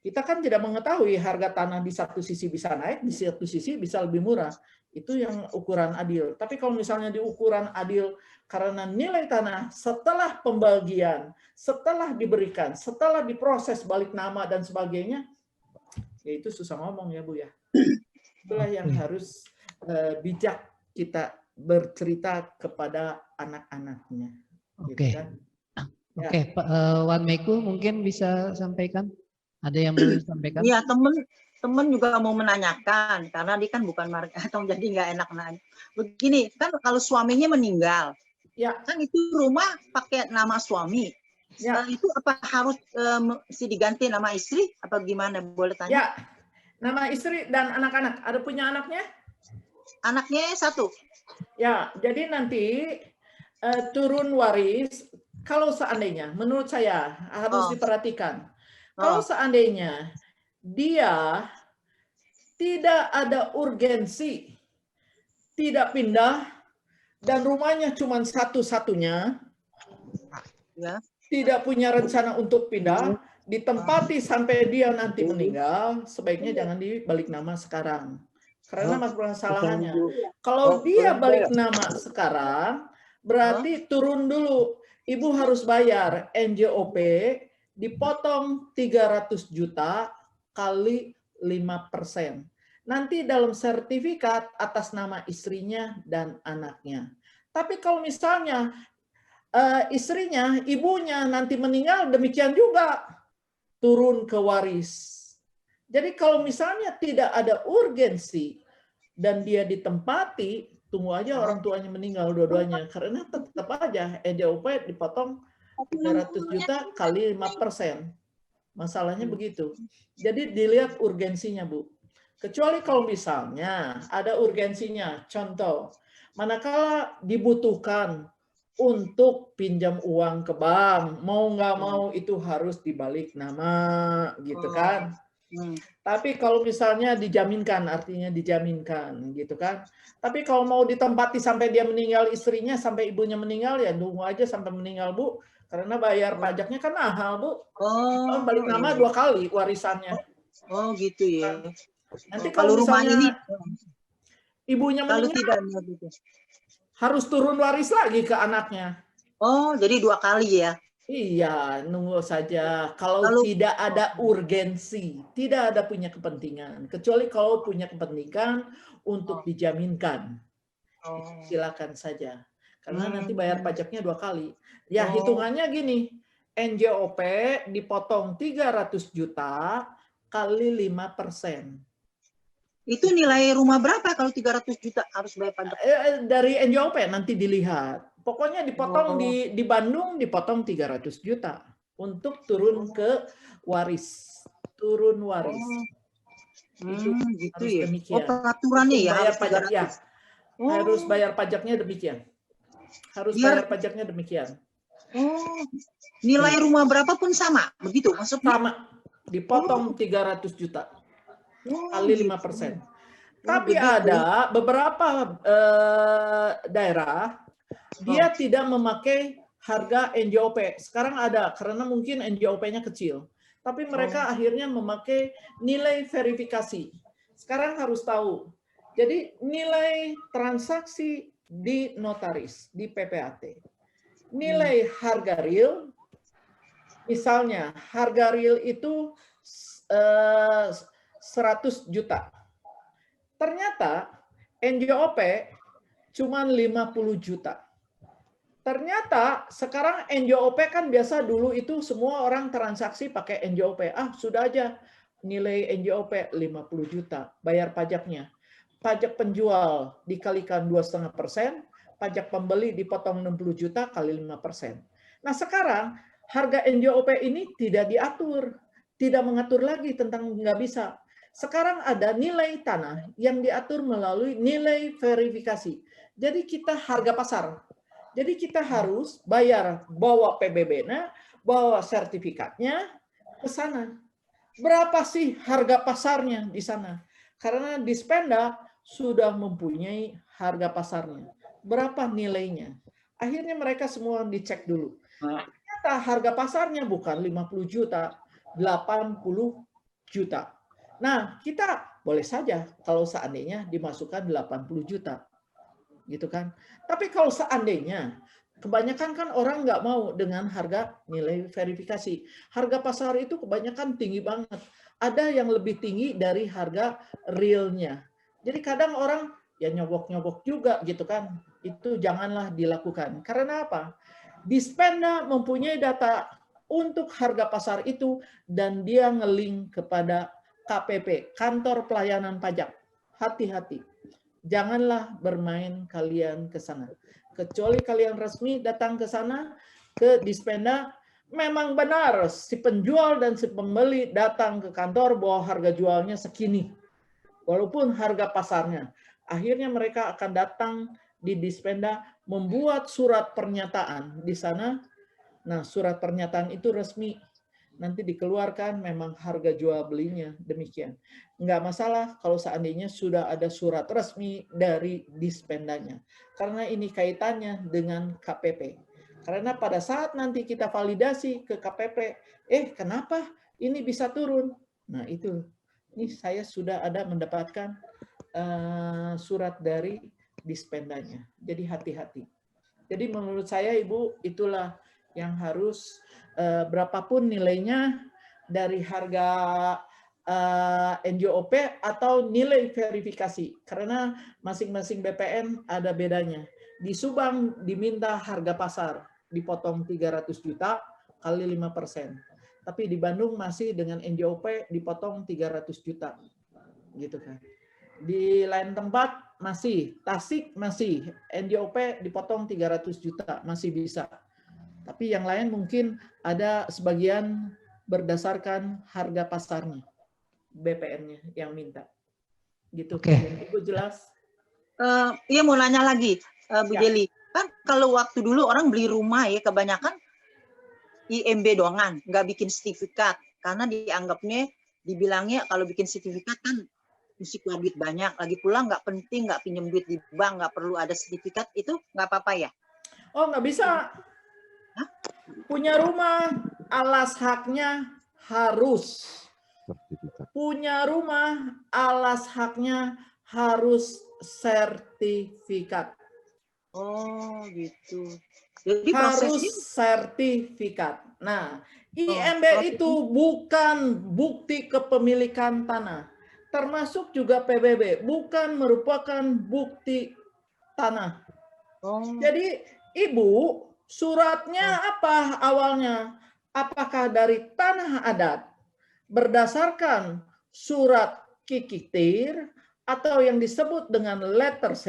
kita kan tidak mengetahui harga tanah di satu sisi bisa naik, di satu sisi bisa lebih murah. Itu yang ukuran adil. Tapi kalau misalnya di ukuran adil karena nilai tanah setelah pembagian, setelah diberikan, setelah diproses balik nama dan sebagainya, ya itu susah ngomong ya Bu ya. Itulah yang harus bijak kita bercerita kepada anak-anaknya. Oke. Gitu kan? Oke, Pak Wan Meku mungkin bisa sampaikan. Ada yang mau disampaikan? Iya, temen juga mau menanyakan karena dia kan bukan marga atau jadi nggak enak nanya. Begini, kan kalau suaminya meninggal, Ya, kan itu rumah pakai nama suami. ya, Itu apa harus mesti diganti nama istri? Apa gimana? Boleh tanya? ya. Nama istri dan anak-anak. Ada punya anaknya? Anaknya satu. Ya, jadi nanti turun waris. Kalau seandainya, menurut saya harus diperhatikan. Kalau seandainya dia tidak ada urgensi, tidak pindah, dan rumahnya cuma satu-satunya, Ya. tidak punya rencana untuk pindah, ditempati sampai dia nanti meninggal, sebaiknya jangan dibalik nama sekarang. Karena masalahnya, kalau dia balik nama sekarang, berarti turun dulu. Ibu harus bayar NJOP, dipotong 300 juta kali 5%. Nanti dalam sertifikat atas nama istrinya dan anaknya. Tapi kalau misalnya istrinya, ibunya nanti meninggal, demikian juga turun ke waris. Jadi kalau misalnya tidak ada urgensi dan dia ditempati, tunggu aja orang tuanya meninggal dua-duanya. Karena tetap aja NJOP dipotong 300 juta kali 5%. Masalahnya begitu. Jadi dilihat urgensinya, Bu. Kecuali kalau misalnya ada urgensinya. Contoh, manakala dibutuhkan untuk pinjam uang ke bank, mau nggak mau itu harus dibalik nama, gitu kan. Tapi kalau misalnya dijaminkan, artinya dijaminkan, gitu kan. Tapi kalau mau ditempati sampai dia meninggal istrinya, sampai ibunya meninggal, ya tunggu aja sampai meninggal, Bu. Karena bayar pajaknya kan mahal, Bu. Balik nama 2 kali warisannya. Oh gitu ya. Nanti Kalau rumah ini ibunya kalau meninggal, tidak gitu. harus turun waris lagi ke anaknya. Oh, jadi 2 kali ya. Iya, nunggu saja. Kalau tidak ada urgensi, tidak ada punya kepentingan. Kecuali kalau punya kepentingan untuk dijaminkan. Silakan saja. Karena nanti bayar pajaknya 2 kali. Ya, hitungannya gini. NJOP dipotong 300 juta kali 5%. Itu nilai rumah berapa kalau 300 juta harus bayar pajak? Dari NJOP nanti dilihat. Pokoknya dipotong di Bandung dipotong 300 juta untuk turun ke waris. Turun waris. Itu gitu harus ya. demikian. Peraturannya ya bayar harus pajak ya. 300. Harus bayar pajaknya demikian. Harus bayar pajaknya demikian. Nilai rumah berapapun sama, begitu maksudnya? Sama. Dipotong 300 juta. Kali 5%. Tapi ada beberapa daerah dia tidak memakai harga NJOP. Sekarang ada, karena mungkin NJOP-nya kecil. Tapi mereka akhirnya memakai nilai verifikasi. Sekarang harus tahu. Jadi nilai transaksi di notaris, di PPAT. Nilai harga real, misalnya harga real itu 100 juta. Ternyata NJOP cuma 50 juta. Ternyata sekarang NJOP kan biasa dulu itu semua orang transaksi pakai NJOP. Sudah aja nilai NJOP 50 juta, bayar pajaknya. Pajak penjual dikalikan 2,5%, pajak pembeli dipotong 60 juta kali 5%. Nah sekarang harga NJOP ini tidak diatur, tidak mengatur lagi tentang nggak bisa. Sekarang ada nilai tanah yang diatur melalui nilai verifikasi. Jadi kita harga pasar. Jadi kita harus bayar, bawa PBB-nya, bawa sertifikatnya ke sana. Berapa sih harga pasarnya di sana? Karena Dispenda sudah mempunyai harga pasarnya. Berapa nilainya? Akhirnya mereka semua dicek dulu. Ternyata harga pasarnya bukan 50 juta, 80 juta. Nah, kita boleh saja kalau seandainya dimasukkan 80 juta. Gitu kan. Tapi kalau seandainya, kebanyakan kan orang nggak mau dengan harga nilai verifikasi. Harga pasar itu kebanyakan tinggi banget. Ada yang lebih tinggi dari harga realnya. Jadi kadang orang ya nyogok-nyogok juga gitu kan. Itu janganlah dilakukan. Karena apa? Dispenda mempunyai data untuk harga pasar itu dan dia nge-link kepada KPP, Kantor Pelayanan Pajak. Hati-hati. Janganlah bermain kalian ke sana. Kecuali kalian resmi datang ke sana, ke Dispenda, memang benar si penjual dan si pembeli datang ke kantor bahwa harga jualnya segini. Walaupun harga pasarnya. Akhirnya mereka akan datang di Dispenda membuat surat pernyataan di sana. Nah, surat pernyataan itu resmi. Nanti dikeluarkan memang harga jual belinya demikian. Nggak masalah kalau seandainya sudah ada surat resmi dari Dispendanya. Karena ini kaitannya dengan KPP. Karena pada saat nanti kita validasi ke KPP, kenapa ini bisa turun? Nah itu, ini saya sudah ada mendapatkan surat dari Dispendanya. Jadi hati-hati. Jadi menurut saya Ibu, itulah yang harus berapapun nilainya dari harga NJOP atau nilai verifikasi. Karena masing-masing BPN ada bedanya. Di Subang diminta harga pasar, dipotong 300 juta kali 5%. Tapi di Bandung masih dengan NJOP dipotong 300 juta. Gitu kan. Di lain tempat masih, Tasik masih, NJOP dipotong 300 juta, masih bisa. Tapi yang lain mungkin ada sebagian berdasarkan harga pasarnya, BPN-nya yang minta. Gitu. Oke. Ibu jelas? Iya mau nanya lagi, Bu Jeli. Kan kalau waktu dulu orang beli rumah ya kebanyakan IMB doangan, nggak bikin sertifikat. Karena dibilangnya kalau bikin sertifikat kan mesti keluar duit banyak. Lagi pula nggak penting, nggak pinjam duit di bank, nggak perlu ada sertifikat, itu nggak apa-apa ya? Oh nggak bisa. Punya rumah, alas haknya harus. Punya rumah, alas haknya harus sertifikat. Oh gitu. Jadi Harus prosesnya sertifikat. Nah, IMB itu bukan bukti kepemilikan tanah. Termasuk juga PBB, bukan merupakan bukti tanah. Jadi Ibu, suratnya apa awalnya? Apakah dari tanah adat berdasarkan surat kikitir atau yang disebut dengan letter C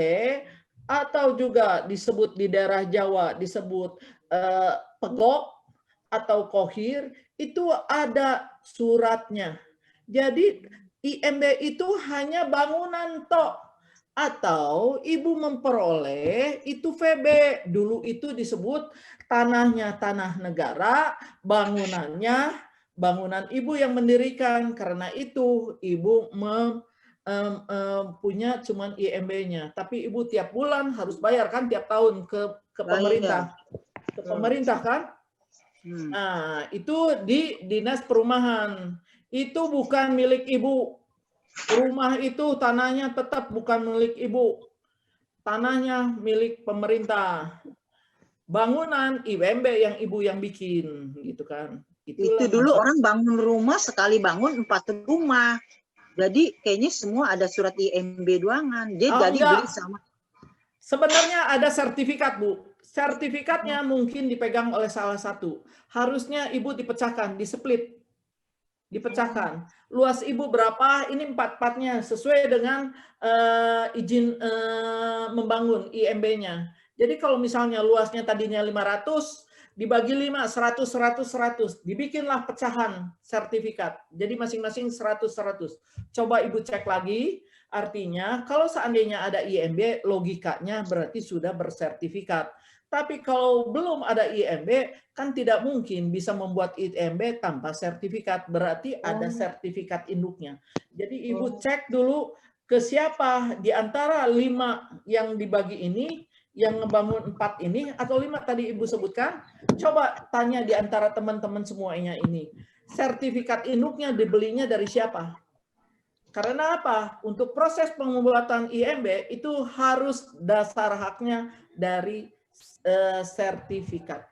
atau juga disebut di daerah Jawa disebut pegok atau kohir, itu ada suratnya. Jadi IMB itu hanya bangunan tok. Atau Ibu memperoleh itu VB. Dulu itu disebut tanahnya tanah negara, bangunannya bangunan Ibu yang mendirikan. Karena itu Ibu punya cuman IMB-nya. Tapi Ibu tiap bulan harus bayar kan tiap tahun ke pemerintah. ke pemerintah kan? Nah, itu di Dinas Perumahan. Itu bukan milik ibu. Rumah itu tanahnya tetap bukan milik ibu. Tanahnya milik pemerintah. Bangunan IWMB yang ibu yang bikin, gitu kan. Itu dulu orang bangun rumah sekali bangun 4 rumah. Jadi kayaknya semua ada surat IMB doangan. Dia jadi beli sama. Sebenarnya ada sertifikat, Bu. Sertifikatnya mungkin dipegang oleh salah satu. Harusnya ibu dipecahkan, di-split. Dipecahkan. Luas ibu berapa? Ini 4-4-nya sesuai dengan izin membangun IMB-nya. Jadi kalau misalnya luasnya tadinya 500, dibagi 5, 100, 100, 100. Dibikinlah pecahan sertifikat. Jadi masing-masing 100, 100. Coba ibu cek lagi. Artinya kalau seandainya ada IMB, logikanya berarti sudah bersertifikat. Tapi kalau belum ada IMB, kan tidak mungkin bisa membuat IMB tanpa sertifikat. Berarti ada sertifikat induknya. Jadi ibu cek dulu ke siapa di antara 5 yang dibagi ini, yang ngebangun 4 ini, atau 5 tadi ibu sebutkan, coba tanya di antara teman-teman semuanya ini. Sertifikat induknya dibelinya dari siapa? Karena apa? Untuk proses pembuatan IMB itu harus dasar haknya dari sertifikat.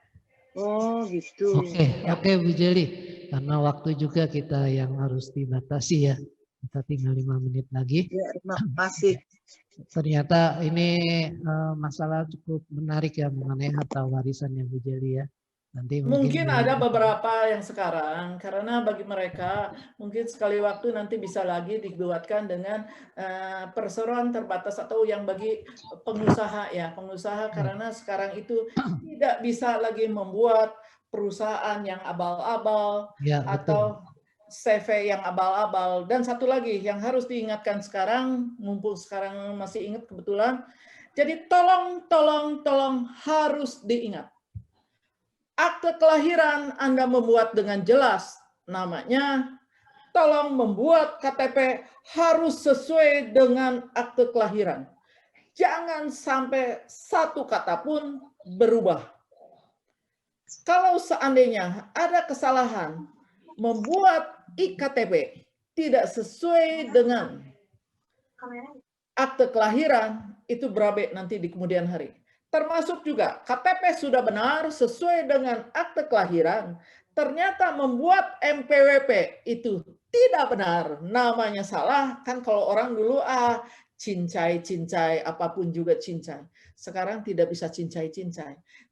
Oh gitu. Oke Bu Jeli. Karena waktu juga kita yang harus dibatasi ya. Kita tinggal 5 menit lagi. Ya, terima kasih. Ternyata ini masalah cukup menarik ya mengenai harta warisan yang Bu Jeli ya. Nanti mungkin ada beberapa yang sekarang, karena bagi mereka mungkin sekali waktu nanti bisa lagi dibuatkan dengan perseroan terbatas atau yang bagi pengusaha ya, pengusaha karena sekarang itu tidak bisa lagi membuat perusahaan yang abal-abal ya, atau CV yang abal-abal. Dan satu lagi yang harus diingatkan sekarang, mumpung sekarang masih ingat kebetulan, jadi tolong harus diingat. Akte kelahiran Anda membuat dengan jelas namanya, tolong membuat KTP harus sesuai dengan akte kelahiran. Jangan sampai satu kata pun berubah. Kalau seandainya ada kesalahan membuat IKTP tidak sesuai dengan akte kelahiran, itu berabe nanti di kemudian hari. Termasuk juga KTP sudah benar sesuai dengan akte kelahiran, ternyata membuat MPWP itu tidak benar, namanya salah. Kan kalau orang dulu cincai, apapun juga cincai. Sekarang tidak bisa cincai.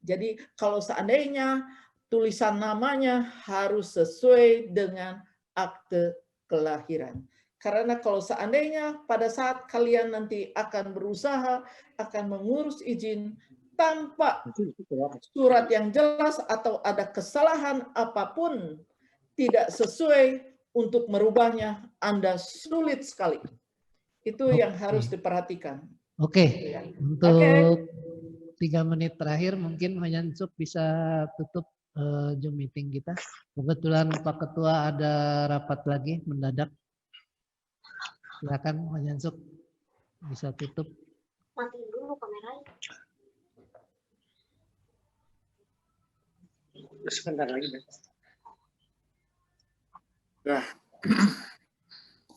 Jadi kalau seandainya tulisan namanya harus sesuai dengan akte kelahiran. Karena kalau seandainya pada saat kalian nanti akan berusaha, akan mengurus izin, tanpa surat yang jelas atau ada kesalahan apapun tidak sesuai untuk merubahnya, Anda sulit sekali. Itu yang harus diperhatikan. Oke, untuk 3 menit terakhir mungkin Manyansuk bisa tutup Zoom meeting kita. Kebetulan Pak Ketua ada rapat lagi mendadak. Silakan Manyansuk bisa tutup. Matiin dulu kameranya. Sebentar lagi. Ya,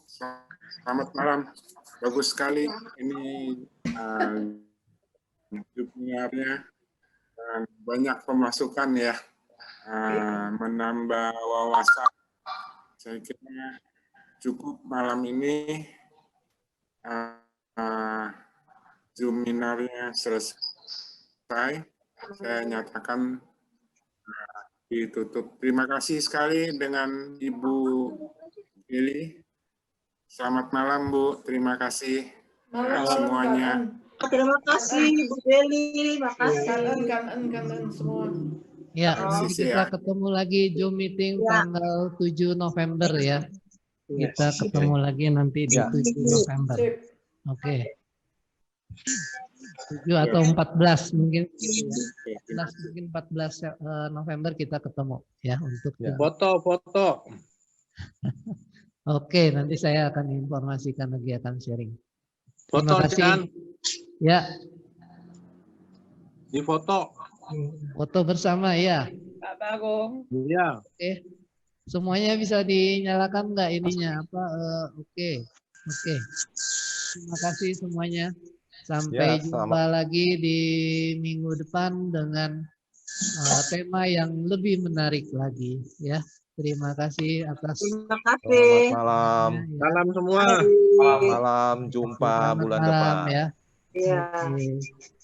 selamat malam. Bagus sekali ini jurnalnya dan banyak pemasukan ya, menambah wawasan. Saya kira cukup malam ini Zoom-nya selesai. Saya nyatakan ditutup. Terima kasih sekali dengan Ibu Lili. Selamat malam Bu, terima kasih semuanya. Terima kasih Bu Deli, makasih. Kangen semua. Ya, nanti kita ketemu lagi Zoom meeting tanggal 7 November ya. Kita ketemu lagi nanti di 7 November. Oke. 7 atau 14 mungkin. 14 November kita ketemu ya untuk Foto. Oke, nanti saya akan informasikan lagi, akan sharing. Foto Terima kasih. kan? Ya. Di foto. Foto bersama ya. Pak Bagong. Iya. Oke. Semuanya bisa dinyalakan nggak ininya apa? Oke. Oke. Terima kasih semuanya. Sampai Ya, jumpa lagi di minggu depan dengan tema yang lebih menarik lagi ya. Terima kasih atas Terima kasih. Selamat malam. ya. Salam semua. Selamat malam. Jumpa Selamat bulan malam depan. ya. Iya. Oke.